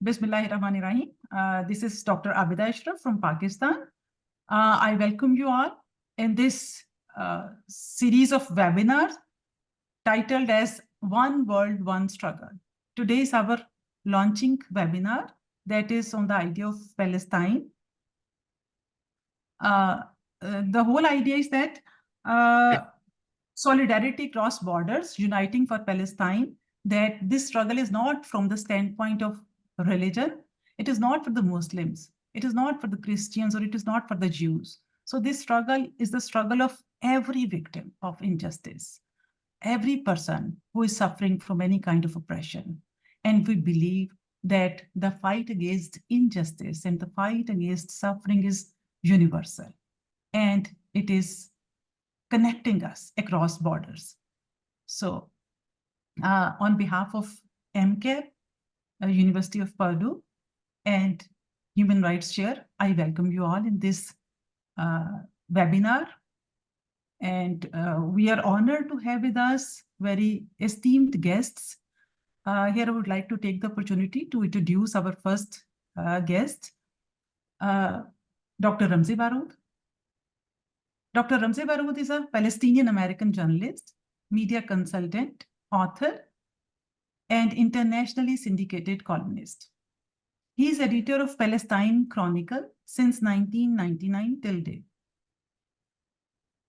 Bismillahirrahmanirrahim. This is Dr. Abida Ashraf from Pakistan. I welcome you all in this series of webinars titled as One World, One Struggle. Today is our launching webinar that is on the idea of Palestine. The whole idea is that solidarity across borders, uniting for Palestine, that this struggle is not from the standpoint of religion. It is not for the Muslims. It is not for the Christians, or it is not for the Jews. So this struggle is the struggle of every victim of injustice, every person who is suffering from any kind of oppression. And we believe that the fight against injustice and the fight against suffering is universal. And it is connecting us across borders. So on behalf of MCAP, University of Purdue, and Human Rights Chair, I welcome you all in this webinar. And we are honored to have with us very esteemed guests. Here I would like to take the opportunity to introduce our first guest, Dr. Ramzy Baroud. Dr. Ramzy Baroud is a Palestinian-American journalist, media consultant, author, and internationally syndicated columnist. He is editor of Palestine Chronicle since 1999 till date.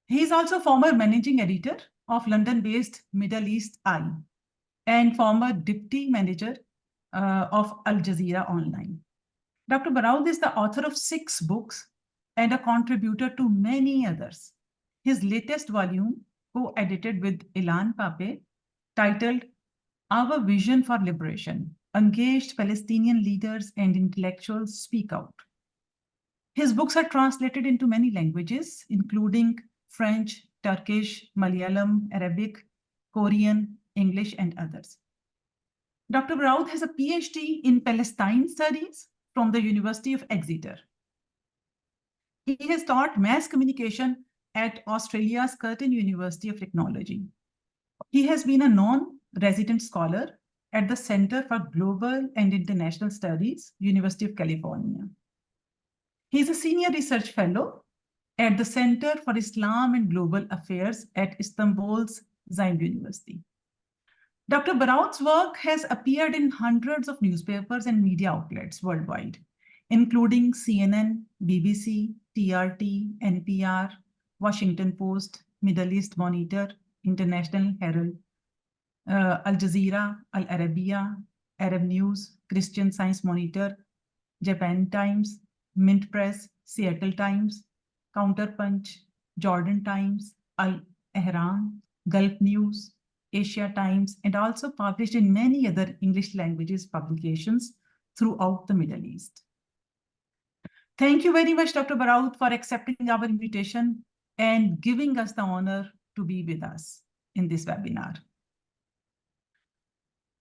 He is also former managing editor of London-based Middle East Eye and former deputy manager of Al Jazeera Online. Dr. Baroud is the author of 6 books and a contributor to many others. His latest volume, co-edited with Ilan Pape, titled Our Vision for Liberation, Engaged Palestinian Leaders and Intellectuals Speak Out. His books are translated into many languages, including French, Turkish, Malayalam, Arabic, Korean, English, and others. Dr. Baroud has a PhD in Palestine Studies from the University of Exeter. He has taught mass communication at Australia's Curtin University of Technology. He has been a non-resident scholar at the Center for Global and International Studies, University of California. He is a senior research fellow at the Center for Islam and Global Affairs at Istanbul's Zaim University. Dr. Baroud's work has appeared in hundreds of newspapers and media outlets worldwide, including CNN, BBC, TRT, NPR, Washington Post, Middle East Monitor, International Herald, Al Jazeera, Al Arabiya, Arab News, Christian Science Monitor, Japan Times, Mint Press, Seattle Times, Counterpunch, Jordan Times, Al Ahram, Gulf News, Asia Times, and also published in many other English languages publications throughout the Middle East. Thank you very much, Dr. Baroud, for accepting our invitation and giving us the honor to be with us in this webinar.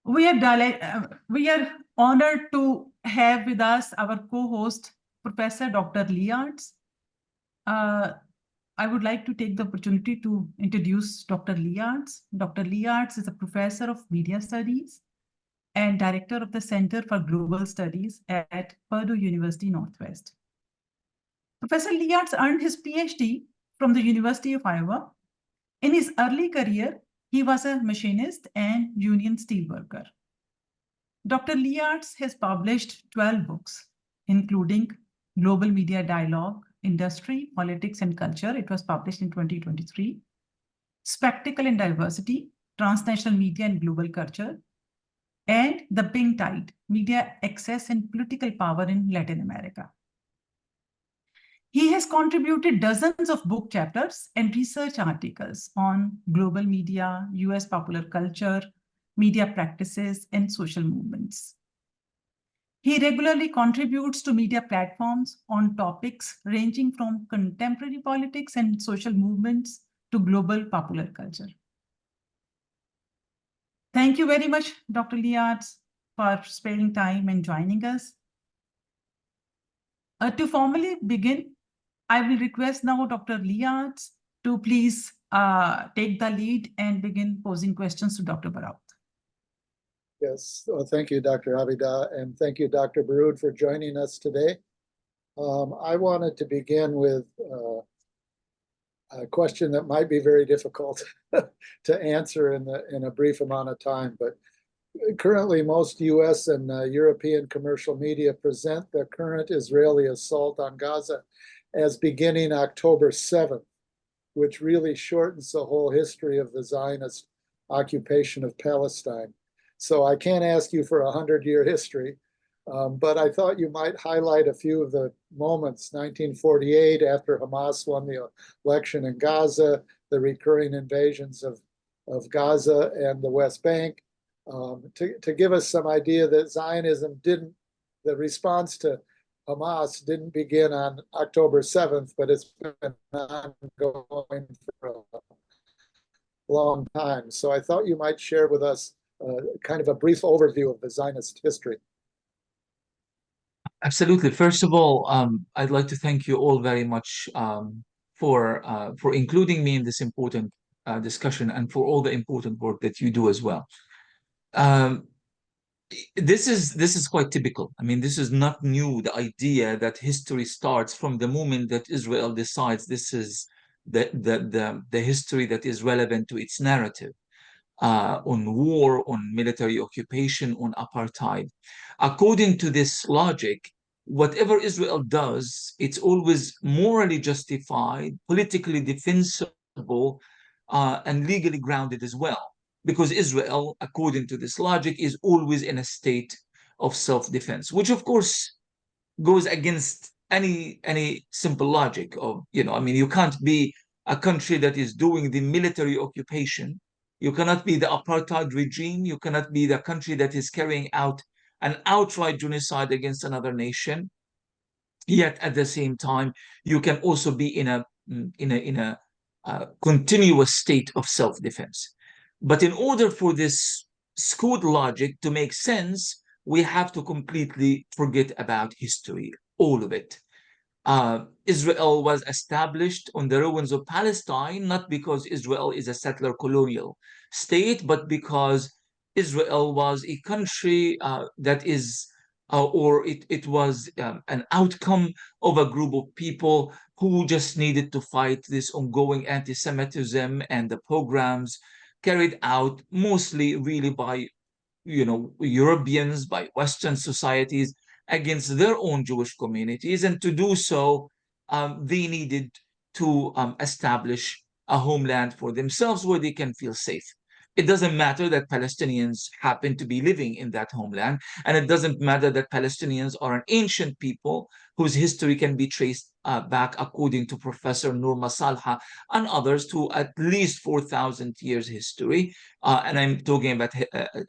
We are honored to have with us our co-host, Professor Dr. Artz. I would like to take the opportunity to introduce Dr. Artz. Dr. Artz is a professor of media studies and director of the Center for Global Studies at Purdue University Northwest. Professor Artz earned his PhD from the University of Iowa. In his early career, he was a machinist and union steelworker. Dr. Artz has published 12 books, including Global Media Dialogue, Industry, Politics, and Culture. It was published in 2023. Spectacle and Diversity, Transnational Media and Global Culture, and The Pink Tide, Media Access and Political Power in Latin America. He has contributed dozens of book chapters and research articles on global media, US popular culture, media practices, and social movements. He regularly contributes to media platforms on topics ranging from contemporary politics and social movements to global popular culture. Thank you very much, Dr. Artz, for sparing time and joining us. To formally begin, I will request now Dr. Artz to please take the lead and begin posing questions to Dr. Baroud. Yes, well, thank you, Dr. Abida, and thank you, Dr. Baroud, for joining us today. I wanted to begin with a question that might be very difficult to answer in a brief amount of time, but currently most US and European commercial media present the current Israeli assault on Gaza as beginning October 7th, which really shortens the whole history of the Zionist occupation of Palestine. So I can't ask you for a 100-year history, but I thought you might highlight a few of the moments. 1948, after Hamas won the election in Gaza, the recurring invasions of Gaza and the West Bank, to give us some idea that Zionism didn't, the response to Hamas didn't begin on October 7th, but it's been ongoing for a long time. So I thought you might share with us kind of a brief overview of the Zionist history. Absolutely. First of all, I'd like to thank you all very much for including me in this important discussion and for all the important work that you do as well. Um, this is quite typical. I mean, this is not new. The idea that history starts from the moment that Israel decides this is the history that is relevant to its narrative on war, on military occupation, on apartheid. According to this logic, whatever Israel does, it's always morally justified, politically defensible, and legally grounded as well. Because Israel, according to this logic, is always in a state of self-defense, which of course goes against any simple logic of, I mean, you can't be a country that is doing the military occupation. You cannot be the apartheid regime. You cannot be the country that is carrying out an outright genocide against another nation. Yet at the same time, you can also be in a continuous state of self-defense. But in order for this skewed logic to make sense, we have to completely forget about history, all of it. Israel was established on the ruins of Palestine, not because Israel is a settler colonial state, but because Israel was a country that is, or it was an outcome of a group of people who just needed to fight this ongoing anti Semitism and the pogroms carried out mostly really by Europeans, by Western societies against their own Jewish communities. And to do so, they needed to establish a homeland for themselves where they can feel safe. It doesn't matter that Palestinians happen to be living in that homeland, and it doesn't matter that Palestinians are an ancient people whose history can be traced back, according to Professor Nur Masalha and others, to at least 4,000 years history. And I'm talking about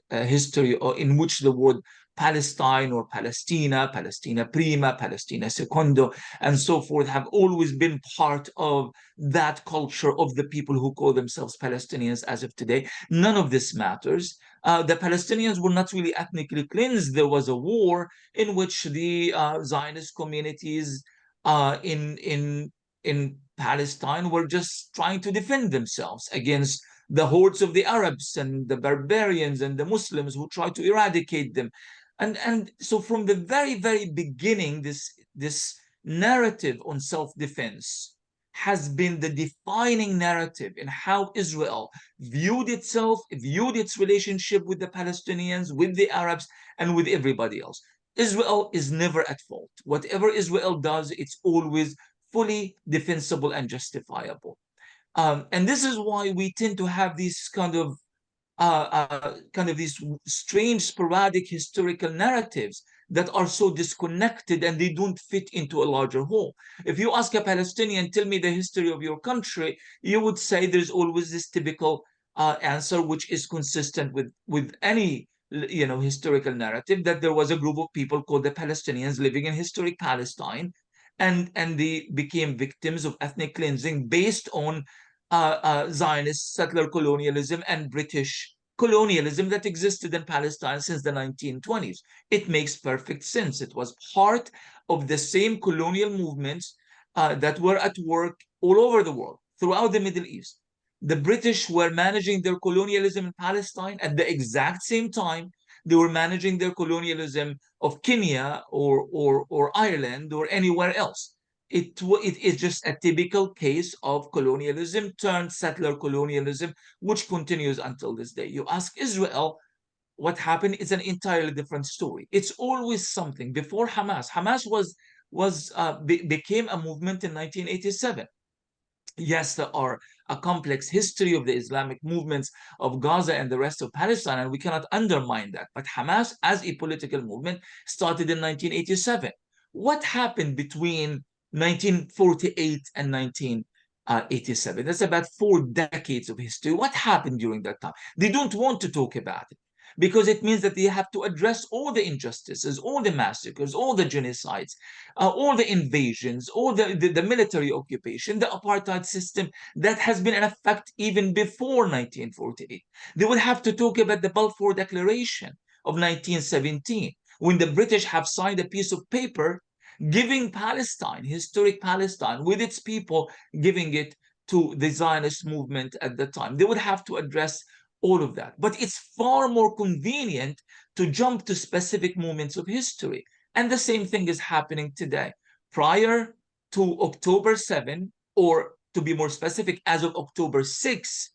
a history in which the word Palestine or Palestina, Palestina Prima, Palestina Secondo, and so forth have always been part of that culture of the people who call themselves Palestinians as of today. None of this matters. The Palestinians were not really ethnically cleansed. There was a war in which the Zionist communities in Palestine were just trying to defend themselves against the hordes of the Arabs and the barbarians and the Muslims who tried to eradicate them. And so from the very, very beginning, this narrative on self-defense has been the defining narrative in how Israel viewed itself, viewed its relationship with the Palestinians, with the Arabs, and with everybody else. Israel is never at fault. Whatever Israel does, it's always fully defensible and justifiable. And this is why we tend to have these kind of these strange, sporadic historical narratives that are so disconnected and they don't fit into a larger whole. If you ask a Palestinian, tell me the history of your country, you would say there's always this typical answer, which is consistent with any historical narrative, that there was a group of people called the Palestinians living in historic Palestine, and they became victims of ethnic cleansing based on Zionist settler colonialism and British colonialism that existed in Palestine since the 1920s. It makes perfect sense. It was part of the same colonial movements that were at work all over the world, throughout the Middle East. The British were managing their colonialism in Palestine at the exact same time They were managing their colonialism of Kenya or Ireland or anywhere else. It is just a typical case of colonialism turned settler colonialism, which continues until this day. You ask Israel what happened, is an entirely different story. It's always something. Before Hamas became a movement in 1987. Yes, there are a complex history of the Islamic movements of Gaza and the rest of Palestine, and we cannot undermine that. But Hamas, as a political movement, started in 1987. What happened between 1948 and 1987? That's about 4 decades of history. What happened during that time? They don't want to talk about it because it means that they have to address all the injustices, all the massacres, all the genocides, all the invasions, all the military occupation, the apartheid system that has been in effect even before 1948. They will have to talk about the Balfour Declaration of 1917, when the British have signed a piece of paper giving Palestine, historic Palestine, with its people, giving it to the Zionist movement at the time. They would have to address all of that. But it's far more convenient to jump to specific moments of history. And the same thing is happening today. Prior to October 7, or to be more specific, as of October 6,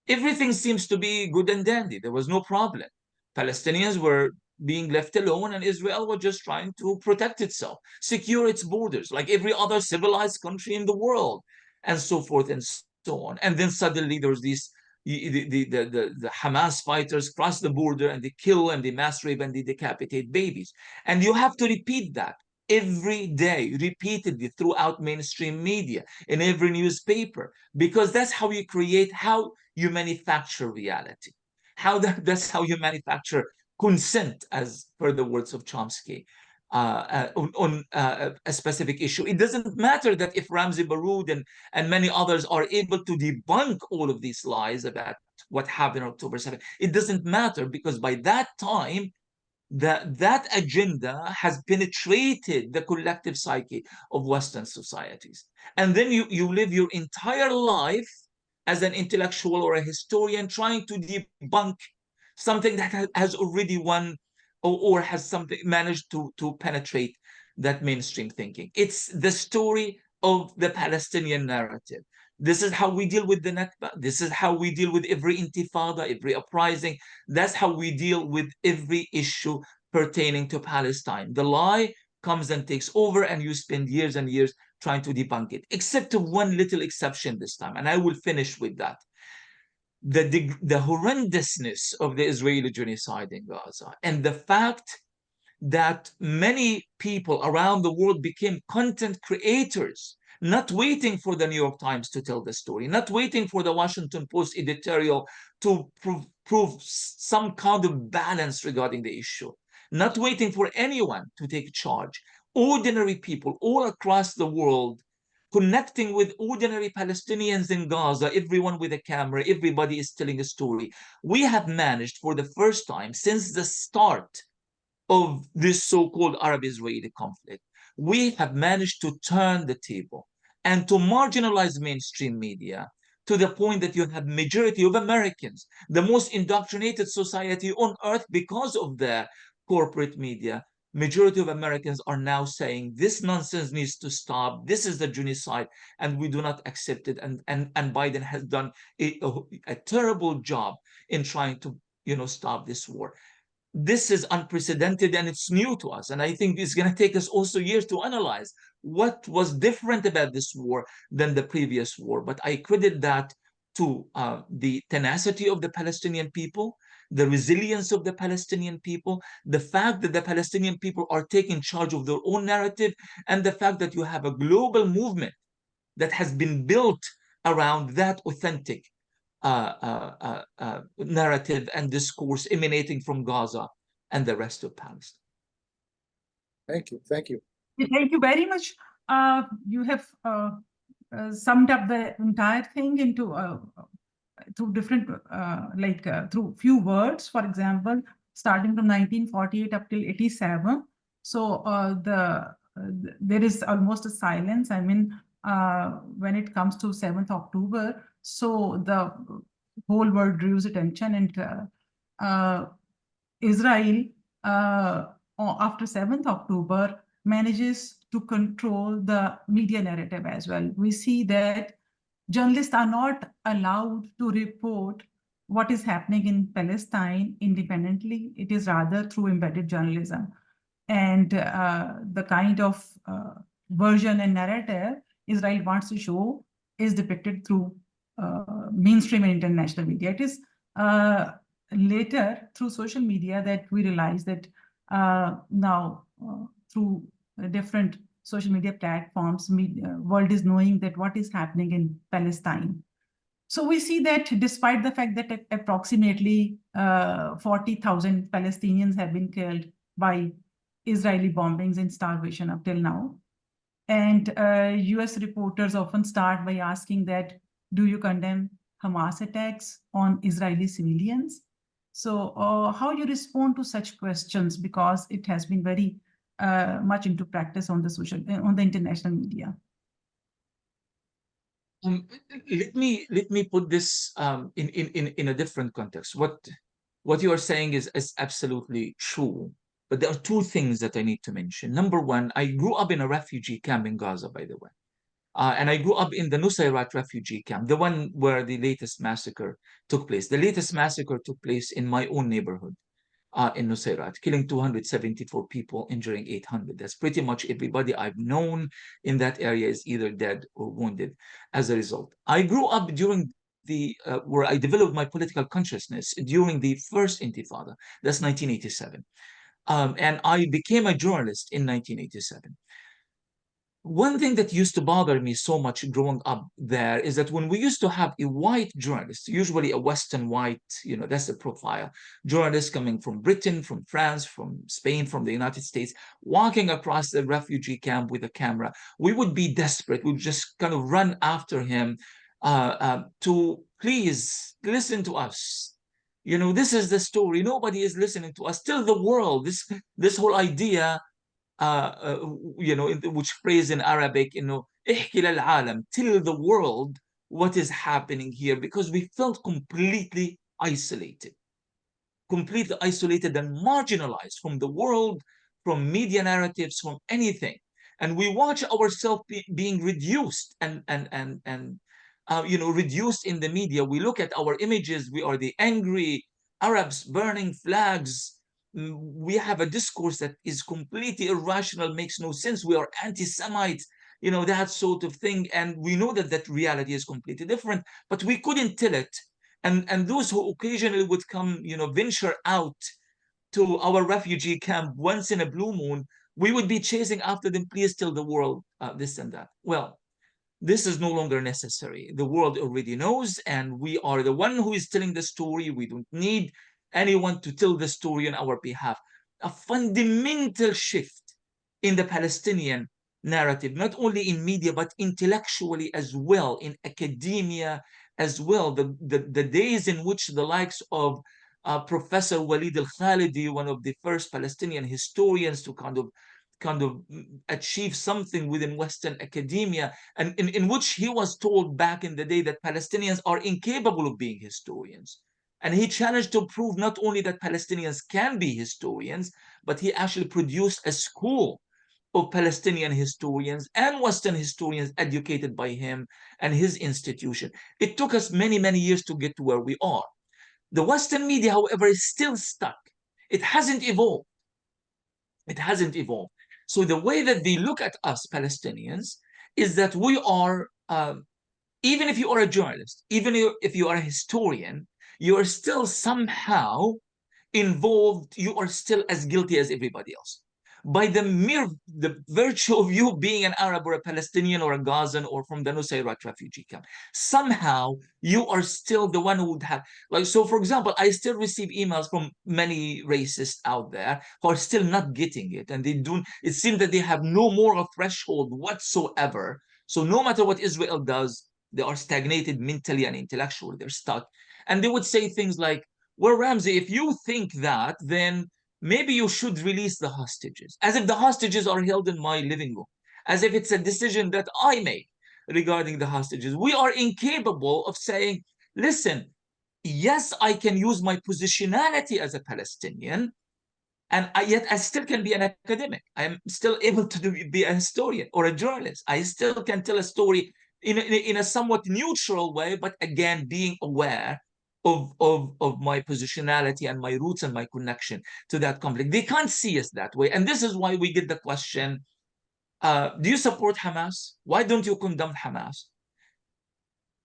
everything seems to be good and dandy. There was no problem. Palestinians were being left alone, and Israel was just trying to protect itself, secure its borders, like every other civilized country in the world, and so forth and so on. And then suddenly there's these the Hamas fighters cross the border and they kill and they mass rape and they decapitate babies. And you have to repeat that every day, repeatedly throughout mainstream media, in every newspaper, because that's how you create, how you manufacture reality. That's how you manufacture consent, as per the words of Chomsky, on a specific issue. It doesn't matter that if Ramzy Baroud and many others are able to debunk all of these lies about what happened on October 7th. It doesn't matter, because by that time, that agenda has penetrated the collective psyche of Western societies. And then you live your entire life as an intellectual or a historian trying to debunk something that has already won or has something managed to penetrate that mainstream thinking. It's the story of the Palestinian narrative. This is how we deal with the Nakba. This is how we deal with every intifada, every uprising. That's how we deal with every issue pertaining to Palestine. The lie comes and takes over, and you spend years and years trying to debunk it, except to one little exception this time. And I will finish with that. The horrendousness of the Israeli genocide in Gaza, and the fact that many people around the world became content creators, not waiting for the New York Times to tell the story, not waiting for the Washington Post editorial to prove some kind of balance regarding the issue, not waiting for anyone to take charge. Ordinary people all across the world connecting with ordinary Palestinians in Gaza, everyone with a camera, everybody is telling a story. We have managed for the first time since the start of this so-called Arab-Israeli conflict, we have managed to turn the table and to marginalize mainstream media to the point that you have majority of Americans, the most indoctrinated society on earth because of the corporate media. Majority of Americans are now saying this nonsense needs to stop. This is the genocide, and we do not accept it. And Biden has done a terrible job in trying to stop this war. This is unprecedented and it's new to us. And I think it's going to take us also years to analyze what was different about this war than the previous war. But I credit that to the tenacity of the Palestinian people, the resilience of the Palestinian people, the fact that the Palestinian people are taking charge of their own narrative, and the fact that you have a global movement that has been built around that authentic narrative and discourse emanating from Gaza and the rest of Palestine. Thank you. Thank you. Thank you very much. You have summed up the entire thing into through different, through few words. For example, starting from 1948 up till 87. So there is almost a silence. I mean, when it comes to 7th October, so the whole world drew attention, and Israel, after 7th October, manages to control the media narrative as well. We see that journalists are not allowed to report what is happening in Palestine independently. It is rather through embedded journalism. And the kind of version and narrative Israel wants to show is depicted through mainstream and international media. It is later through social media that we realize that now through different social media platforms, world is knowing that what is happening in Palestine. So we see that despite the fact that approximately 40,000 Palestinians have been killed by Israeli bombings and starvation up till now, and US reporters often start by asking that, do you condemn Hamas attacks on Israeli civilians? So how you respond to such questions, because it has been very much into practice on the international media. Let me put this in a different context. What you are saying is absolutely true, but there are two things that I need to mention. Number one, I grew up in a refugee camp in Gaza, by the way. And I grew up in the Nusayrat refugee camp, the one where the latest massacre took place. The latest massacre took place in my own neighborhood in Nusayrat, killing 274 people, injuring 800. That's pretty much everybody I've known in that area is either dead or wounded as a result. I grew up during where I developed my political consciousness during the first Intifada. That's 1987. And I became a journalist in 1987. One thing that used to bother me so much growing up there is that when we used to have a white journalist, usually a Western white, that's the profile, journalist coming from Britain, from France, from Spain, from the United States, walking across the refugee camp with a camera, we would be desperate. We'd just kind of run after him to please listen to us. This is the story. Nobody is listening to us. Till the world, this whole idea, which phrase in Arabic, احكي للعالم, tell the world what is happening here, because we felt completely isolated and marginalized from the world, from media narratives, from anything. And we watch ourselves being reduced and reduced in the media. We look at our images. We are the angry Arabs burning flags. We have a discourse that is completely irrational, makes no sense. We are anti-Semites, that sort of thing. And we know that reality is completely different, but we couldn't tell it. And those who occasionally would come, venture out to our refugee camp once in a blue moon, we would be chasing after them, please tell the world this and that. Well, this is no longer necessary. The world already knows, and we are the one who is telling the story. We don't need anyone to tell the story on our behalf. A fundamental shift in the Palestinian narrative, not only in media, but intellectually as well, in academia as well. The days in which the likes of Professor Walid al-Khalidi, one of the first Palestinian historians to kind of achieve something within Western academia, and in which he was told back in the day that Palestinians are incapable of being historians. And he challenged to prove not only that Palestinians can be historians, but he actually produced a school of Palestinian historians and Western historians educated by him and his institution. It took us many, many years to get to where we are. The Western media, however, is still stuck. It hasn't evolved. It hasn't evolved. So the way that they look at us Palestinians is that we are, even if you are a journalist, even if you are a historian, you are still somehow involved. You are still as guilty as everybody else. By the virtue of you being an Arab or a Palestinian or a Gazan or from the Nusayrat refugee camp, somehow you are still the one who would have, so for example, I still receive emails from many racists out there who are still not getting it, and it seems that they have no moral threshold whatsoever. So no matter what Israel does, they are stagnated mentally and intellectually. They're stuck. And they would say things like, well, Ramzy, if you think that, then maybe you should release the hostages, as if the hostages are held in my living room, as if it's a decision that I made regarding the hostages. We are incapable of saying, listen, yes, I can use my positionality as a Palestinian, and yet I still can be an academic. I am still able to be a historian or a journalist. I still can tell a story in a somewhat neutral way, but again, being aware of my positionality and my roots and my connection to that conflict. They can't see us that way. And this is why we get the question, do you support Hamas? Why don't you condemn Hamas?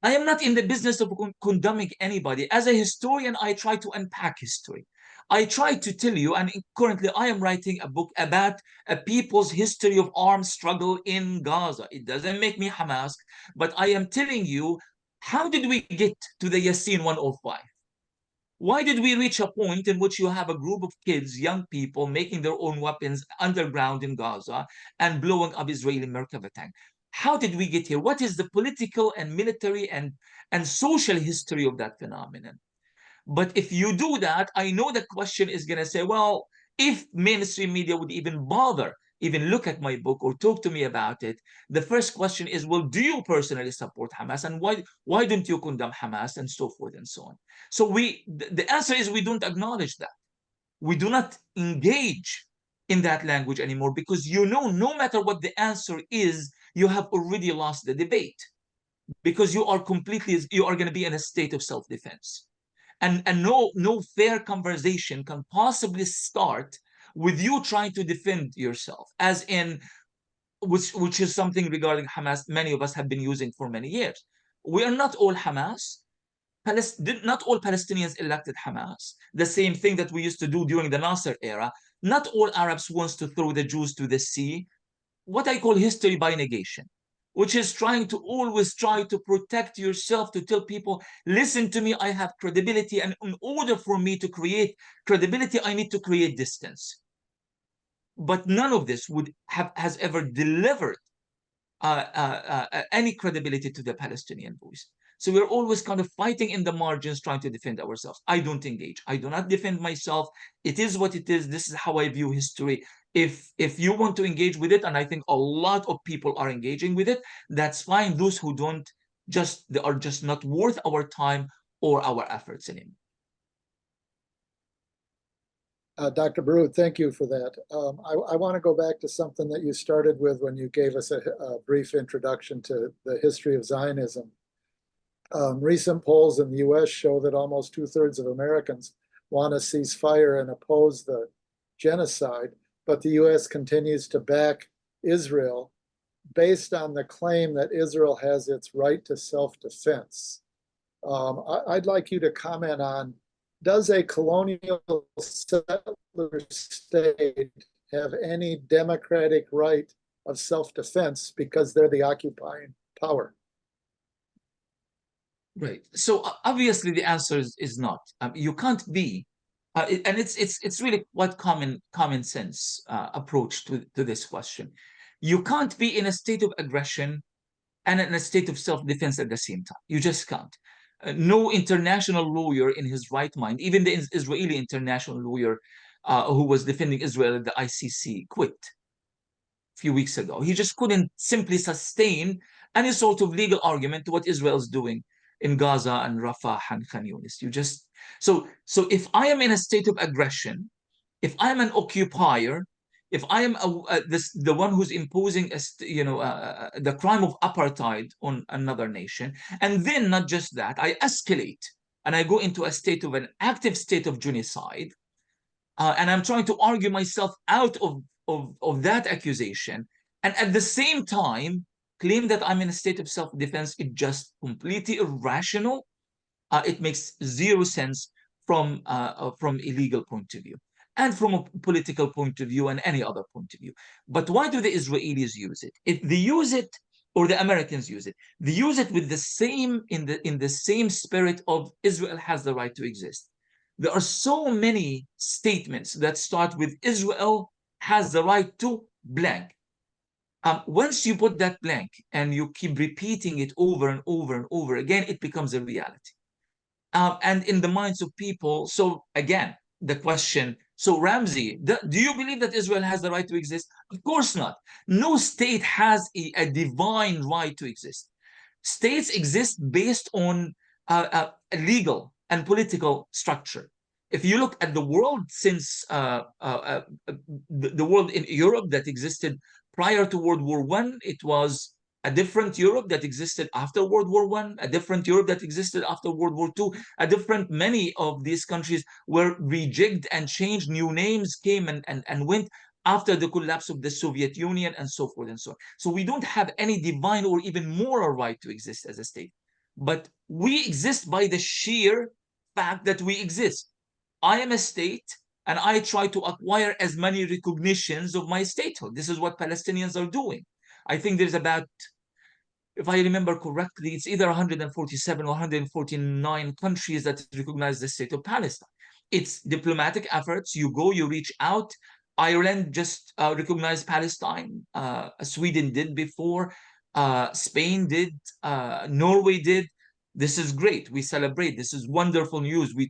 I am not in the business of condemning anybody. As a historian, I try to unpack history. I try to tell you, and currently I am writing a book about a people's history of armed struggle in Gaza. It doesn't make me Hamas, but I am telling you, how did we get to the Yassin 105? Why did we reach a point in which you have a group of kids, young people, making their own weapons underground in Gaza and blowing up Israeli Merkava tank? How did we get here? What is the political and military and social history of that phenomenon? But if you do that, I know the question is going to say, well, if mainstream media would even bother, even look at my book or talk to me about it, the first question is, well, do you personally support Hamas? And why don't you condemn Hamas? And so forth and so on. So the answer is we don't acknowledge that. We do not engage in that language anymore because no matter what the answer is, you have already lost the debate because you are going to be in a state of self-defense. And no fair conversation can possibly start with you trying to defend yourself, as in which is something regarding Hamas many of us have been using for many years. We are not all Hamas. Not all Palestinians elected Hamas. The same thing that we used to do during the Nasser era. Not all Arabs wants to throw the Jews to the sea. What I call history by negation, which is always try to protect yourself, to tell people, listen to me, I have credibility. And in order for me to create credibility, I need to create distance. But none of this has ever delivered any credibility to the Palestinian voice. So we're always kind of fighting in the margins, trying to defend ourselves. I don't engage. I do not defend myself. It is what it is. This is how I view history. If you want to engage with it, and I think a lot of people are engaging with it, that's fine. Those who don't, they are just not worth our time or our efforts anymore. Dr. Baroud, thank you for that. I want to go back to something that you started with when you gave us a brief introduction to the history of Zionism. Recent polls in the US show that almost 2/3 of Americans want to cease fire and oppose the genocide, but the US continues to back Israel based on the claim that Israel has its right to self-defense. I'd like you to comment on, does a colonial settler state have any democratic right of self-defense because they're the occupying power? Right. So obviously the answer is not. You can't be, and it's really quite common sense approach to this question. You can't be in a state of aggression and in a state of self-defense at the same time. You just can't. No international lawyer in his right mind, even the Israeli international lawyer who was defending Israel at the ICC, quit a few weeks ago. He just couldn't simply sustain any sort of legal argument to what Israel is doing in Gaza and Rafah and Khan Yunis. So if I am in a state of aggression, if I am an occupier, if I am the one who's imposing the crime of apartheid on another nation, and then not just that, I escalate and I go into a state of an active state of genocide, and I'm trying to argue myself out of that accusation, and at the same time claim that I'm in a state of self-defense, it's just completely irrational. It makes zero sense from a legal point of view and from a political point of view and any other point of view. But why do the Israelis use it? If they use it, or the Americans use it, they use it with the same in the same spirit of Israel has the right to exist. There are so many statements that start with Israel has the right to blank. Once you put that blank and you keep repeating it over and over and over again, it becomes a reality. And in the minds of people, so again, the question, so Ramzy, do you believe that Israel has the right to exist? Of course not. No state has a divine right to exist. States exist based on legal and political structure. If you look at the world since the world in Europe that existed prior to World War I, it was a different Europe that existed after World War I, a different Europe that existed after World War II, many of these countries were rejigged and changed, new names came and went after the collapse of the Soviet Union and so forth and so on. So we don't have any divine or even moral right to exist as a state. But we exist by the sheer fact that we exist. I am a state, and I try to acquire as many recognitions of my statehood. This is what Palestinians are doing. I think there's about, if I remember correctly, it's either 147 or 149 countries that recognize the state of Palestine. It's diplomatic efforts. You go, you reach out. Ireland just recognized Palestine. Sweden did before. Spain did. Norway did. This is great. We celebrate. This is wonderful news. We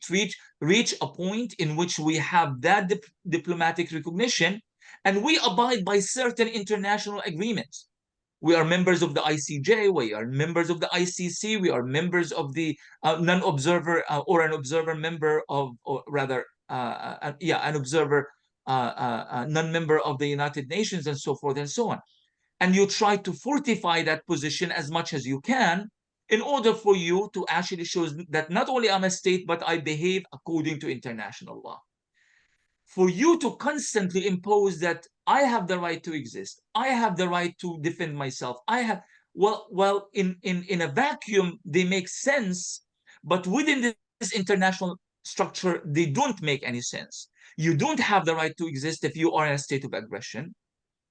reach a point in which we have that diplomatic recognition, and we abide by certain international agreements. We are members of the ICJ, we are members of the ICC, we are members of the non-observer or an observer member of, or rather, an observer, non-member of the United Nations, and so forth and so on. And you try to fortify that position as much as you can in order for you to actually show that not only I'm a state, but I behave according to international law. For you to constantly impose that I have the right to exist, I have the right to defend myself, I have, well, in a vacuum, they make sense, but within this international structure, they don't make any sense. You don't have the right to exist if you are in a state of aggression.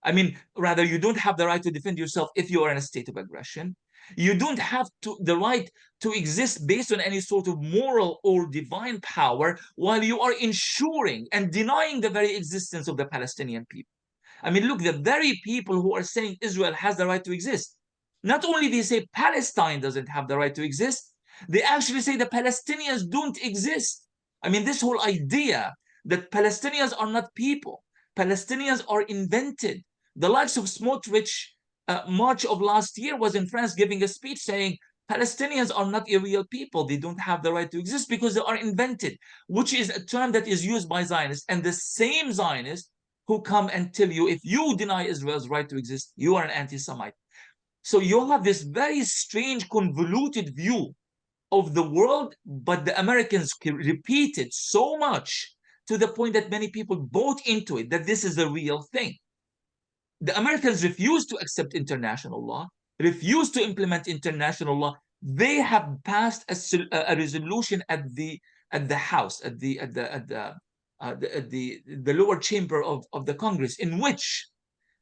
I mean, rather, you don't have the right to defend yourself if you are in a state of aggression. You don't have the right to exist based on any sort of moral or divine power while you are ensuring and denying the very existence of the Palestinian people. I mean, look, the very people who are saying Israel has the right to exist, not only they say Palestine doesn't have the right to exist, they actually say the Palestinians don't exist. I mean, this whole idea that Palestinians are not people, Palestinians are invented. The likes of Smotrich, March of last year, was in France giving a speech saying Palestinians are not a real people. They don't have the right to exist because they are invented, which is a term that is used by Zionists. And the same Zionists who come and tell you if you deny Israel's right to exist, you are an anti-Semite. So you have this very strange, convoluted view of the world, but the Americans repeat it so much to the point that many people bought into it, that this is a real thing. The Americans refuse to accept international law, refuse to implement international law. They have passed a resolution at the House, at the lower chamber of the Congress, in which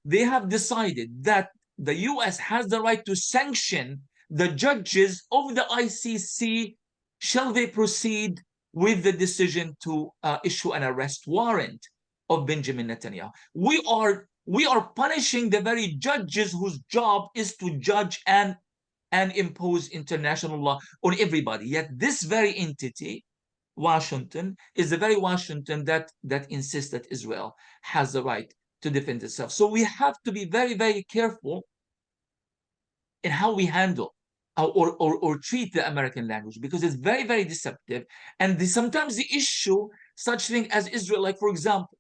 they have decided that the US has the right to sanction the judges of the ICC shall they proceed with the decision to issue an arrest warrant of Benjamin Netanyahu. We are punishing the very judges whose job is to judge and impose international law on everybody. Yet this very entity, Washington, is the very Washington that insists that Israel has the right to defend itself. So we have to be very, very careful in how we handle or treat the American language, because it's very, very deceptive. And sometimes the issue, such thing as Israel, like, for example,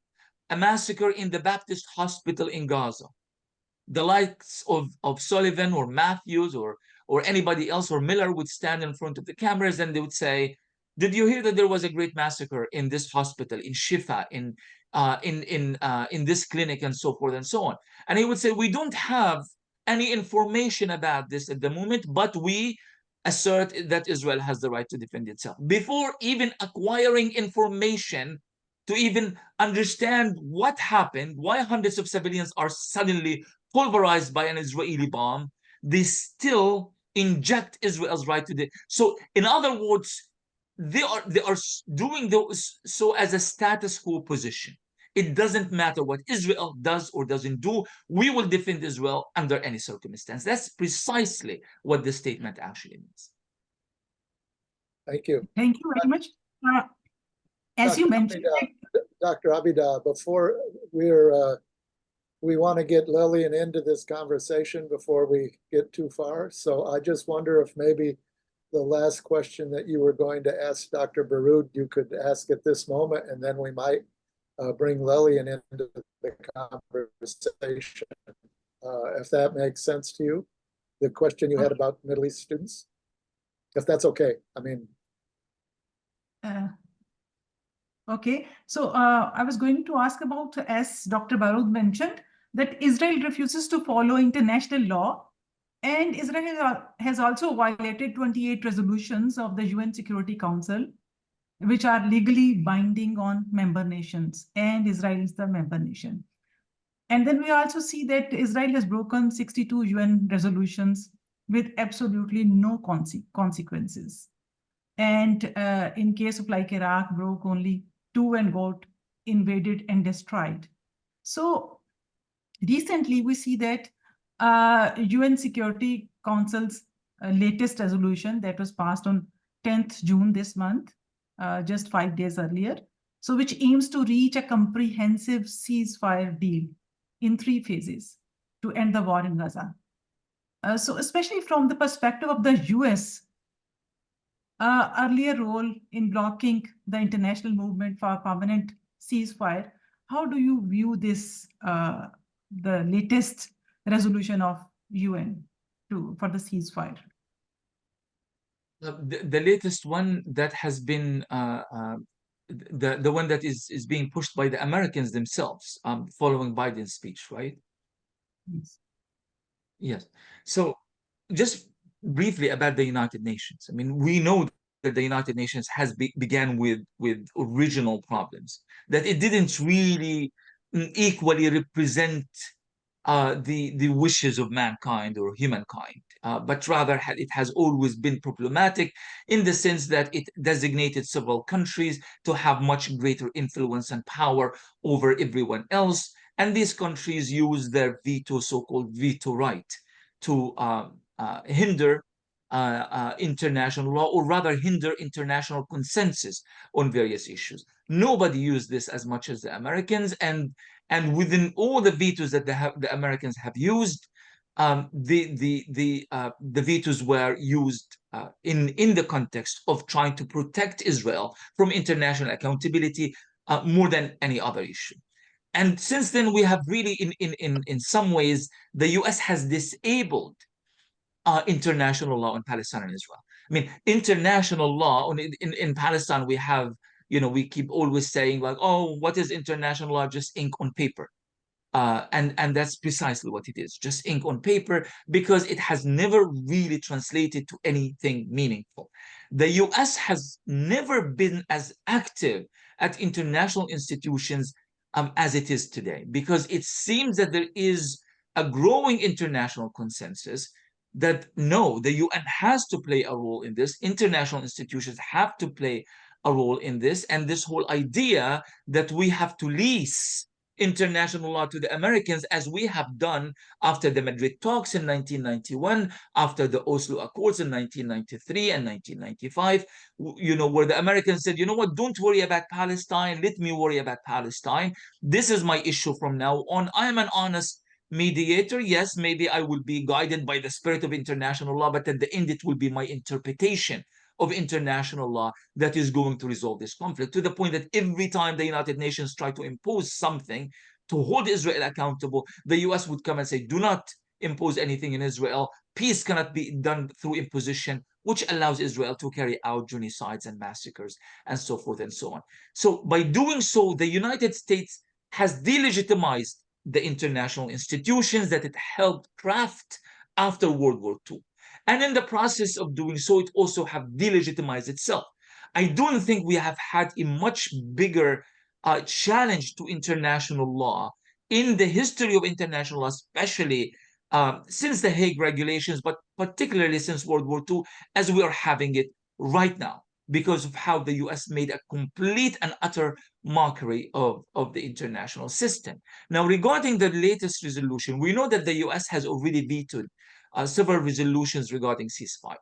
a massacre in the Baptist hospital in Gaza. The likes of Sullivan or Matthews or anybody else or Miller would stand in front of the cameras and they would say, did you hear that there was a great massacre in this hospital, in Shifa, in this clinic, and so forth and so on? And he would say, we don't have any information about this at the moment, but we assert that Israel has the right to defend itself. Before even acquiring information to even understand what happened, why hundreds of civilians are suddenly pulverized by an Israeli bomb, they still inject Israel's right to the. So, in other words, they are doing those so as a status quo position. It doesn't matter what Israel does or doesn't do. We will defend Israel under any circumstance. That's precisely what the statement actually means. Thank you. Thank you very much. As you mentioned, Dr. Abida, before we want to get Lillian into this conversation before we get too far. So I just wonder if maybe the last question that you were going to ask Dr. Baroud, you could ask at this moment, and then we might bring Lillian into the conversation, if that makes sense to you. The question you had about Middle East students, if that's okay. I mean, okay, so I was going to ask about, as Dr. Baroud mentioned, that Israel refuses to follow international law, and Israel has also violated 28 resolutions of the UN Security Council, which are legally binding on member nations, and Israel is the member nation. And then we also see that Israel has broken 62 UN resolutions with absolutely no consequences. And in case of like Iraq, broke only 2 and got invaded and destroyed. So recently we see that UN Security Council's latest resolution that was passed on 10th June this month, just 5 days earlier, so which aims to reach a comprehensive ceasefire deal in 3 phases to end the war in Gaza. So especially from the perspective of the US, earlier role in blocking the international movement for permanent ceasefire, how do you view this, the latest resolution of UN for the ceasefire? The latest one that has been the one that is being pushed by the Americans themselves, following Biden's speech, right? Yes. Yes. So just briefly about the United Nations. I mean, we know that the United Nations has began with original problems, that it didn't really equally represent the wishes of mankind or humankind, but rather it has always been problematic in the sense that it designated several countries to have much greater influence and power over everyone else. And these countries use their veto, so-called veto right, to hinder international law, or rather hinder international consensus on various issues. Nobody used this as much as the Americans, and within all the vetoes that the Americans have used, the vetoes were used in the context of trying to protect Israel from international accountability more than any other issue. And since then, we have really, in some ways, the US has disabled international law on Palestine and Israel. I mean, international law in Palestine, we have, we keep always saying like, oh, what is international law? Just ink on paper. And that's precisely what it is, just ink on paper, because it has never really translated to anything meaningful. The US has never been as active at international institutions as it is today, because it seems that there is a growing international consensus that no, the UN has to play a role in this. International institutions have to play a role in this. And this whole idea that we have to lease international law to the Americans, as we have done after the Madrid talks in 1991, after the Oslo Accords in 1993 and 1995, where the Americans said, you know what, don't worry about Palestine, let me worry about Palestine. This is my issue from now on. I am an honest mediator. Yes, maybe I will be guided by the spirit of international law, but at the end, it will be my interpretation of international law that is going to resolve this conflict, to the point that every time the United Nations try to impose something to hold Israel accountable, the US would come and say, do not impose anything in Israel. Peace cannot be done through imposition, which allows Israel to carry out genocides and massacres and so forth and so on. So by doing so, the United States has delegitimized the international institutions that it helped craft after World War II. And in the process of doing so, it also have delegitimized itself. I don't think we have had a much bigger challenge to international law in the history of international law, especially since the Hague regulations, but particularly since World War II, as we are having it right now, because of how the US made a complete and utter mockery of the international system. Now, regarding the latest resolution, we know that the US has already vetoed several resolutions regarding ceasefire.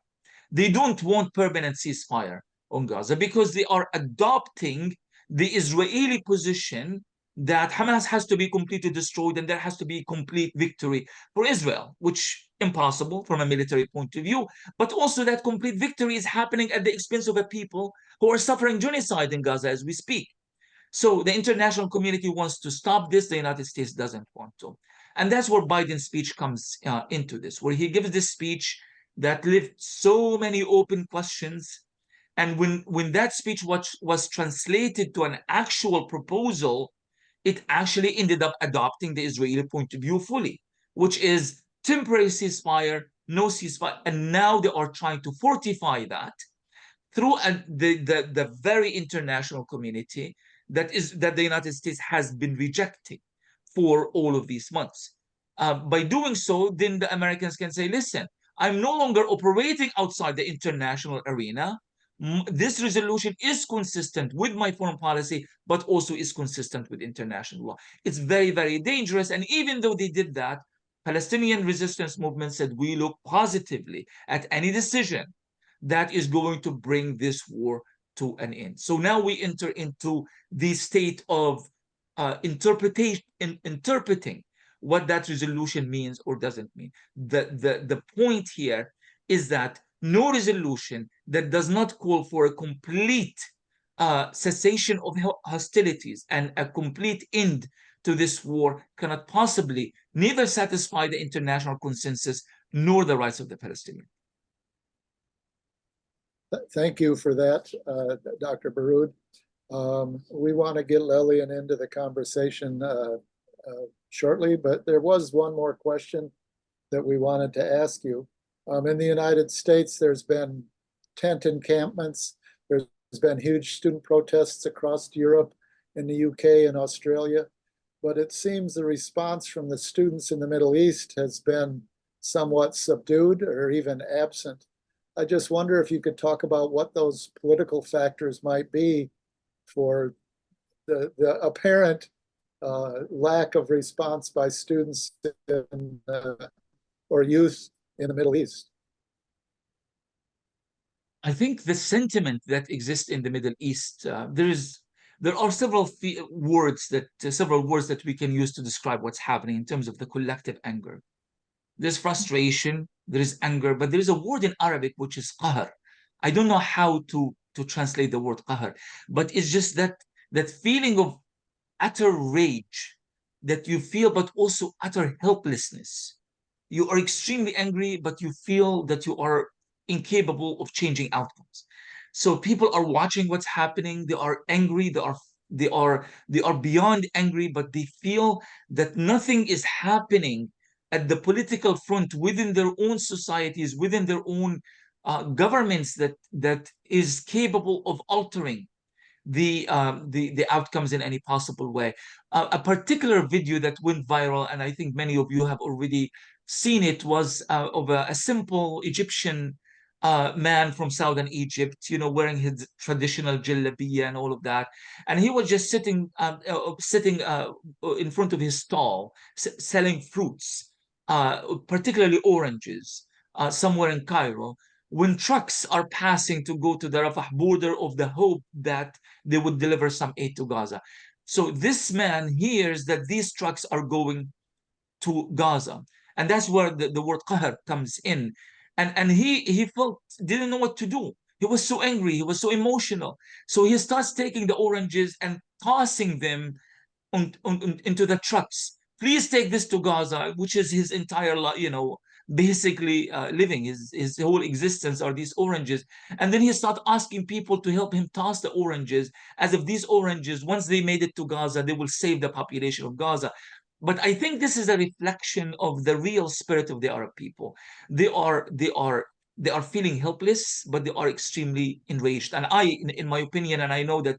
They don't want permanent ceasefire on Gaza because they are adopting the Israeli position that Hamas has to be completely destroyed and there has to be complete victory for Israel, which impossible from a military point of view, but also that complete victory is happening at the expense of a people who are suffering genocide in Gaza as we speak. So the international community wants to stop this, the United States doesn't want to. And that's where Biden's speech comes into this, where he gives this speech that left so many open questions. And when that speech was translated to an actual proposal, it actually ended up adopting the Israeli point of view fully, which is temporary ceasefire, no ceasefire. And now they are trying to fortify that through the very international community that the United States has been rejecting for all of these months. By doing so, then the Americans can say, listen, I'm no longer operating outside the international arena. This resolution is consistent with my foreign policy, but also is consistent with international law. It's very, very dangerous. And even though they did that, Palestinian resistance movement said we look positively at any decision that is going to bring this war to an end. So now we enter into the state of interpreting what that resolution means or doesn't mean. The point here is that no resolution that does not call for a complete cessation of hostilities and a complete end to this war cannot possibly neither satisfy the international consensus nor the rights of the Palestinians. Thank you for that, Dr. Baroud. We want to get Lillian into the conversation shortly, but there was one more question that we wanted to ask you. In the United States, there's been tent encampments. There's been huge student protests across Europe, in the UK and Australia. But it seems the response from the students in the Middle East has been somewhat subdued or even absent. I just wonder if you could talk about what those political factors might be for the apparent lack of response by students or youth in the Middle East. I think the sentiment that exists in the Middle East, there are several words that we can use to describe what's happening in terms of the collective anger. There's frustration, there is anger, but there is a word in Arabic which is qahr. I don't know how to translate the word qahr, but it's just that feeling of utter rage that you feel, but also utter helplessness. You are extremely angry, but you feel that you are incapable of changing outcomes. So people are watching what's happening. They are angry. They are beyond angry, but they feel that nothing is happening at the political front within their own societies, within their own governments that is capable of altering the outcomes in any possible way. A particular video that went viral, and I think many of you have already seen it, was of a simple Egyptian man from southern Egypt, wearing his traditional jalabiya and all of that, and he was just sitting in front of his stall, selling fruits, particularly oranges, somewhere in Cairo, when trucks are passing to go to the Rafah border of the hope that they would deliver some aid to Gaza. So this man hears that these trucks are going to Gaza. And that's where the word qahr comes in. And he didn't know what to do. He was so angry. He was so emotional. So he starts taking the oranges and tossing them into the trucks. Please take this to Gaza, which is his entire, basically living. His whole existence are these oranges. And then he starts asking people to help him toss the oranges, as if these oranges, once they made it to Gaza, they will save the population of Gaza. But I think this is a reflection of the real spirit of the Arab people. They are feeling helpless, but they are extremely enraged. And in my opinion, and I know that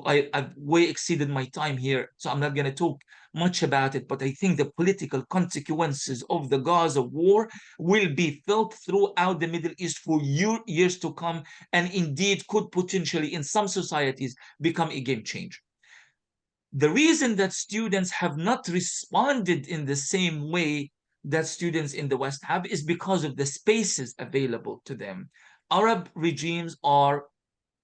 I've way exceeded my time here, so I'm not going to talk much about it, but I think the political consequences of the Gaza war will be felt throughout the Middle East for years to come, and indeed could potentially, in some societies, become a game changer. The reason that students have not responded in the same way that students in the West have is because of the spaces available to them. Arab regimes are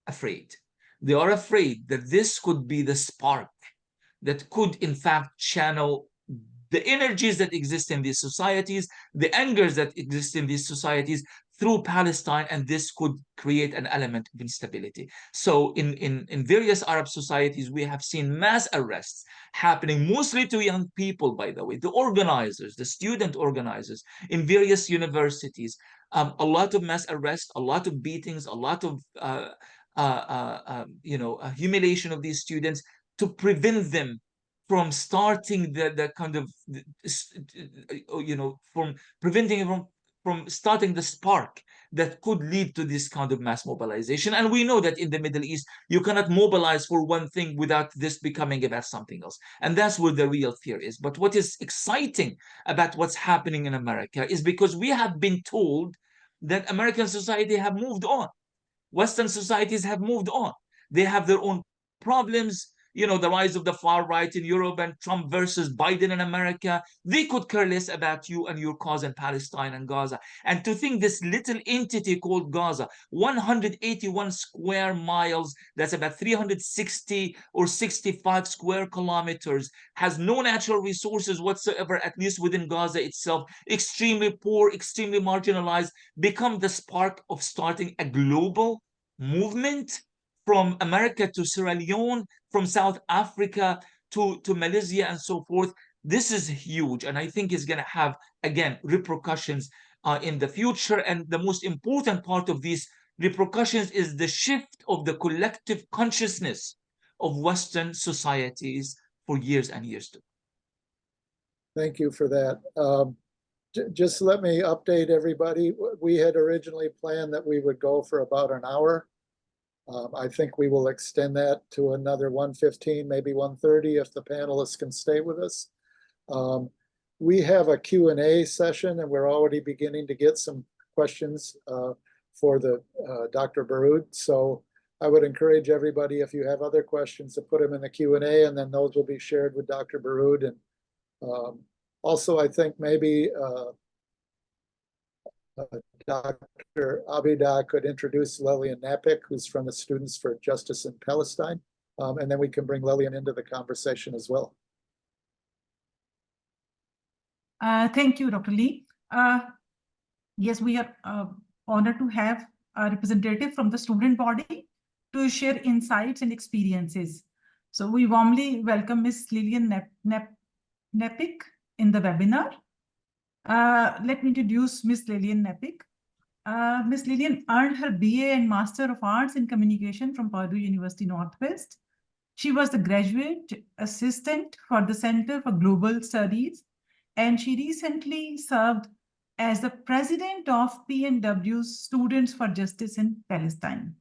afraid. They are afraid that this could be the spark that could, in fact, channel the energies that exist in these societies, the angers that exist in these societies through Palestine, and this could create an element of instability. So in various Arab societies, we have seen mass arrests happening, mostly to young people, by the way, the organizers, the student organizers in various universities. A lot of mass arrests, a lot of beatings, a lot of humiliation of these students to prevent them from starting the kind of, from preventing from starting the spark that could lead to this kind of mass mobilization. And we know that in the Middle East, you cannot mobilize for one thing without this becoming about something else. And that's where the real fear is. But what is exciting about what's happening in America is because we have been told that American society have moved on. Western societies have moved on. They have their own problems. The rise of the far right in Europe and Trump versus Biden in America. They could care less about you and your cause in Palestine and Gaza. And to think this little entity called Gaza, 181 square miles, that's about 360 or 65 square kilometers, has no natural resources whatsoever, at least within Gaza itself, extremely poor, extremely marginalized, become the spark of starting a global movement from America to Sierra Leone, from South Africa to Malaysia and so forth. This is huge, and I think it's going to have, again, repercussions in the future. And the most important part of these repercussions is the shift of the collective consciousness of Western societies for years and years to come. Thank you for that. Just let me update everybody. We had originally planned that we would go for about an hour. I think we will extend that to another 1:15, maybe 1:30 if the panelists can stay with us. We have a Q&A session, and we're already beginning to get some questions for the Dr. Baroud. So I would encourage everybody, if you have other questions, to put them in the Q&A, and then those will be shared with Dr. Baroud. And also, I think maybe Dr. Abida could introduce Lillian Knapik, who's from the Students for Justice in Palestine. And then we can bring Lillian into the conversation as well. Thank you, Dr. Lee. Yes, we are honored to have a representative from the student body to share insights and experiences. So we warmly welcome Ms. Lillian Knapik in the webinar. Let me introduce Ms. Lillian Knapik. Ms. Lillian earned her BA and Master of Arts in Communication from Purdue University Northwest. She was the graduate assistant for the Center for Global Studies, and she recently served as the president of PNW's Students for Justice in Palestine.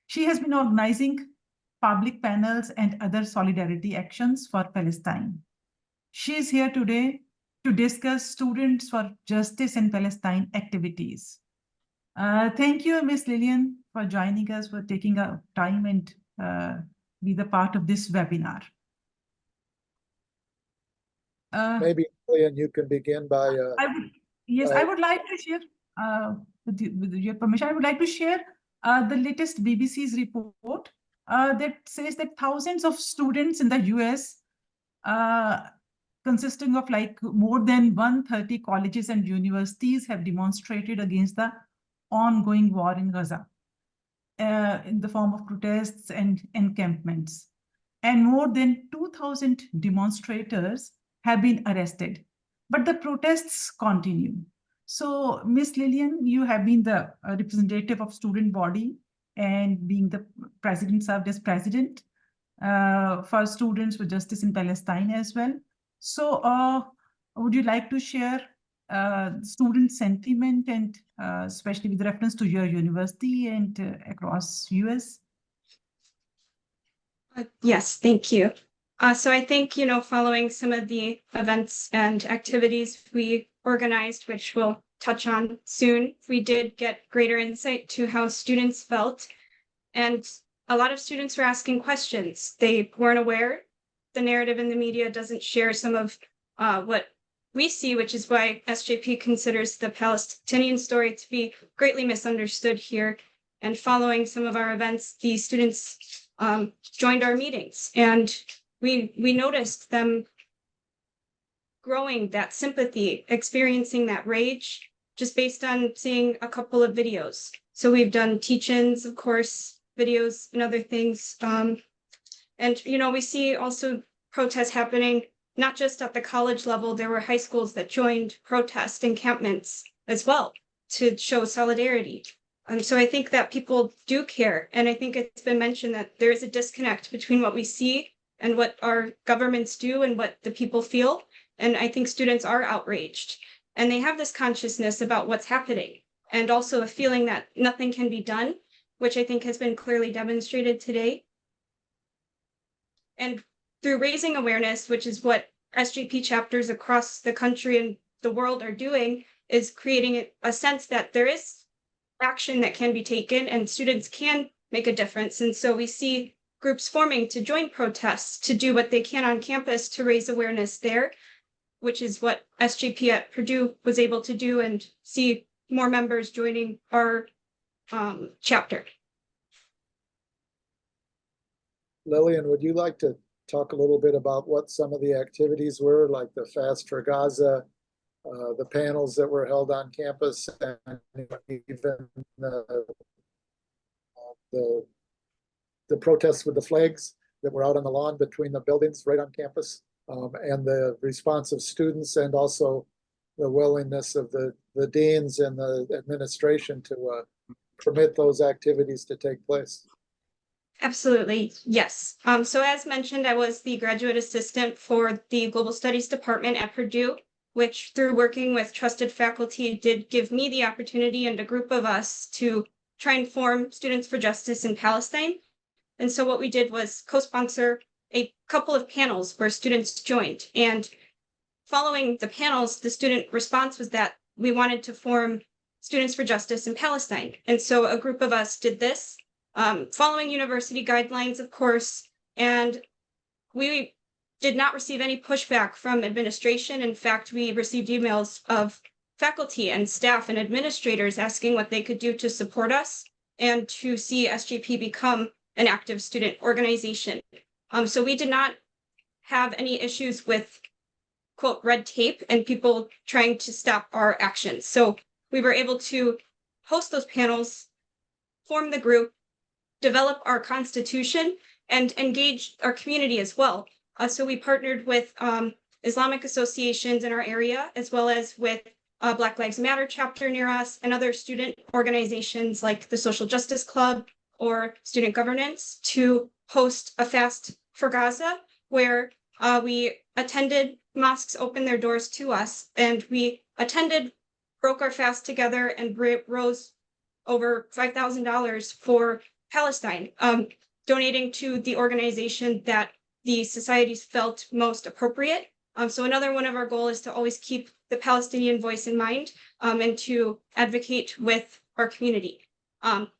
She has been organizing public panels and other solidarity actions for Palestine. She is here today to discuss Students for Justice in Palestine activities. Thank you, Ms. Lillian, for joining us, for taking our time and be the part of this webinar. Maybe, Lillian, you can begin by... I would like to share, with your permission, I would like to share the latest BBC's report that says that thousands of students in the US, consisting of like more than 130 colleges and universities, have demonstrated against the ongoing war in Gaza in the form of protests and encampments. And more than 2,000 demonstrators have been arrested. But the protests continue. So, Ms. Lillian, you have been the representative of student body and being the president, served as president for Students for Justice in Palestine as well. So, would you like to share student sentiment, and especially with reference to your university and across US? Yes, thank you. So I think, following some of the events and activities we organized, which we'll touch on soon, we did get greater insight to how students felt. And a lot of students were asking questions. They weren't aware. The narrative in the media doesn't share some of what we see, which is why SJP considers the Palestinian story to be greatly misunderstood here. And following some of our events, the students joined our meetings, and we noticed them growing that sympathy, experiencing that rage, just based on seeing a couple of videos. So we've done teach-ins, of course, videos and other things. And, you know, we see also protests happening, not just at the college level. There were high schools that joined protest encampments as well to show solidarity. So I think that people do care. And I think it's been mentioned that there is a disconnect between what we see and what our governments do and what the people feel. And I think students are outraged and they have this consciousness about what's happening and also a feeling that nothing can be done, which I think has been clearly demonstrated today. And through raising awareness, which is what SJP chapters across the country and the world are doing, is creating a sense that there is action that can be taken and students can make a difference. And so we see groups forming to join protests, to do what they can on campus to raise awareness there, which is what SJP at Purdue was able to do, and see more members joining our chapter. Lillian, would you like to talk a little bit about what some of the activities were, like the Fast for Gaza, the panels that were held on campus, and even the protests with the flags that were out on the lawn between the buildings right on campus, and the response of students, and also the willingness of the deans and the administration to permit those activities to take place? Absolutely, yes. So as mentioned, I was the graduate assistant for the Global Studies Department at Purdue, which through working with trusted faculty did give me the opportunity and a group of us to try and form Students for Justice in Palestine. And so what we did was co-sponsor a couple of panels where students joined. And following the panels, the student response was that we wanted to form Students for Justice in Palestine. And so a group of us did this, following university guidelines, of course, and we did not receive any pushback from administration. In fact, we received emails of faculty and staff and administrators asking what they could do to support us and to see SJP become an active student organization. So we did not have any issues with, quote, red tape and people trying to stop our actions. So we were able to host those panels, form the group, develop our constitution, and engage our community as well. So we partnered with Islamic associations in our area, as well as with Black Lives Matter chapter near us and other student organizations like the Social Justice Club or Student Governance, to host a Fast for Gaza, where we attended mosques open their doors to us, and we broke our fast together and rose over $5,000 for Palestine, donating to the organization that the societies felt most appropriate. So another one of our goals is to always keep the Palestinian voice in mind, and to advocate with our community.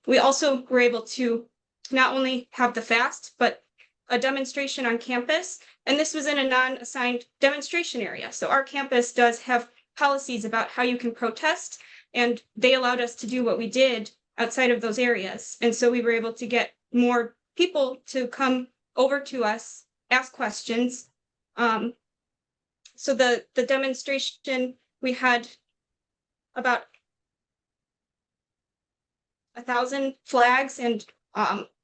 We also were able to not only have the fast, but a demonstration on campus. And this was in a non-assigned demonstration area. So our campus does have policies about how you can protest, and they allowed us to do what we did outside of those areas. And so we were able to get more people to come over to us, ask questions. So the demonstration, we had about 1,000 flags, and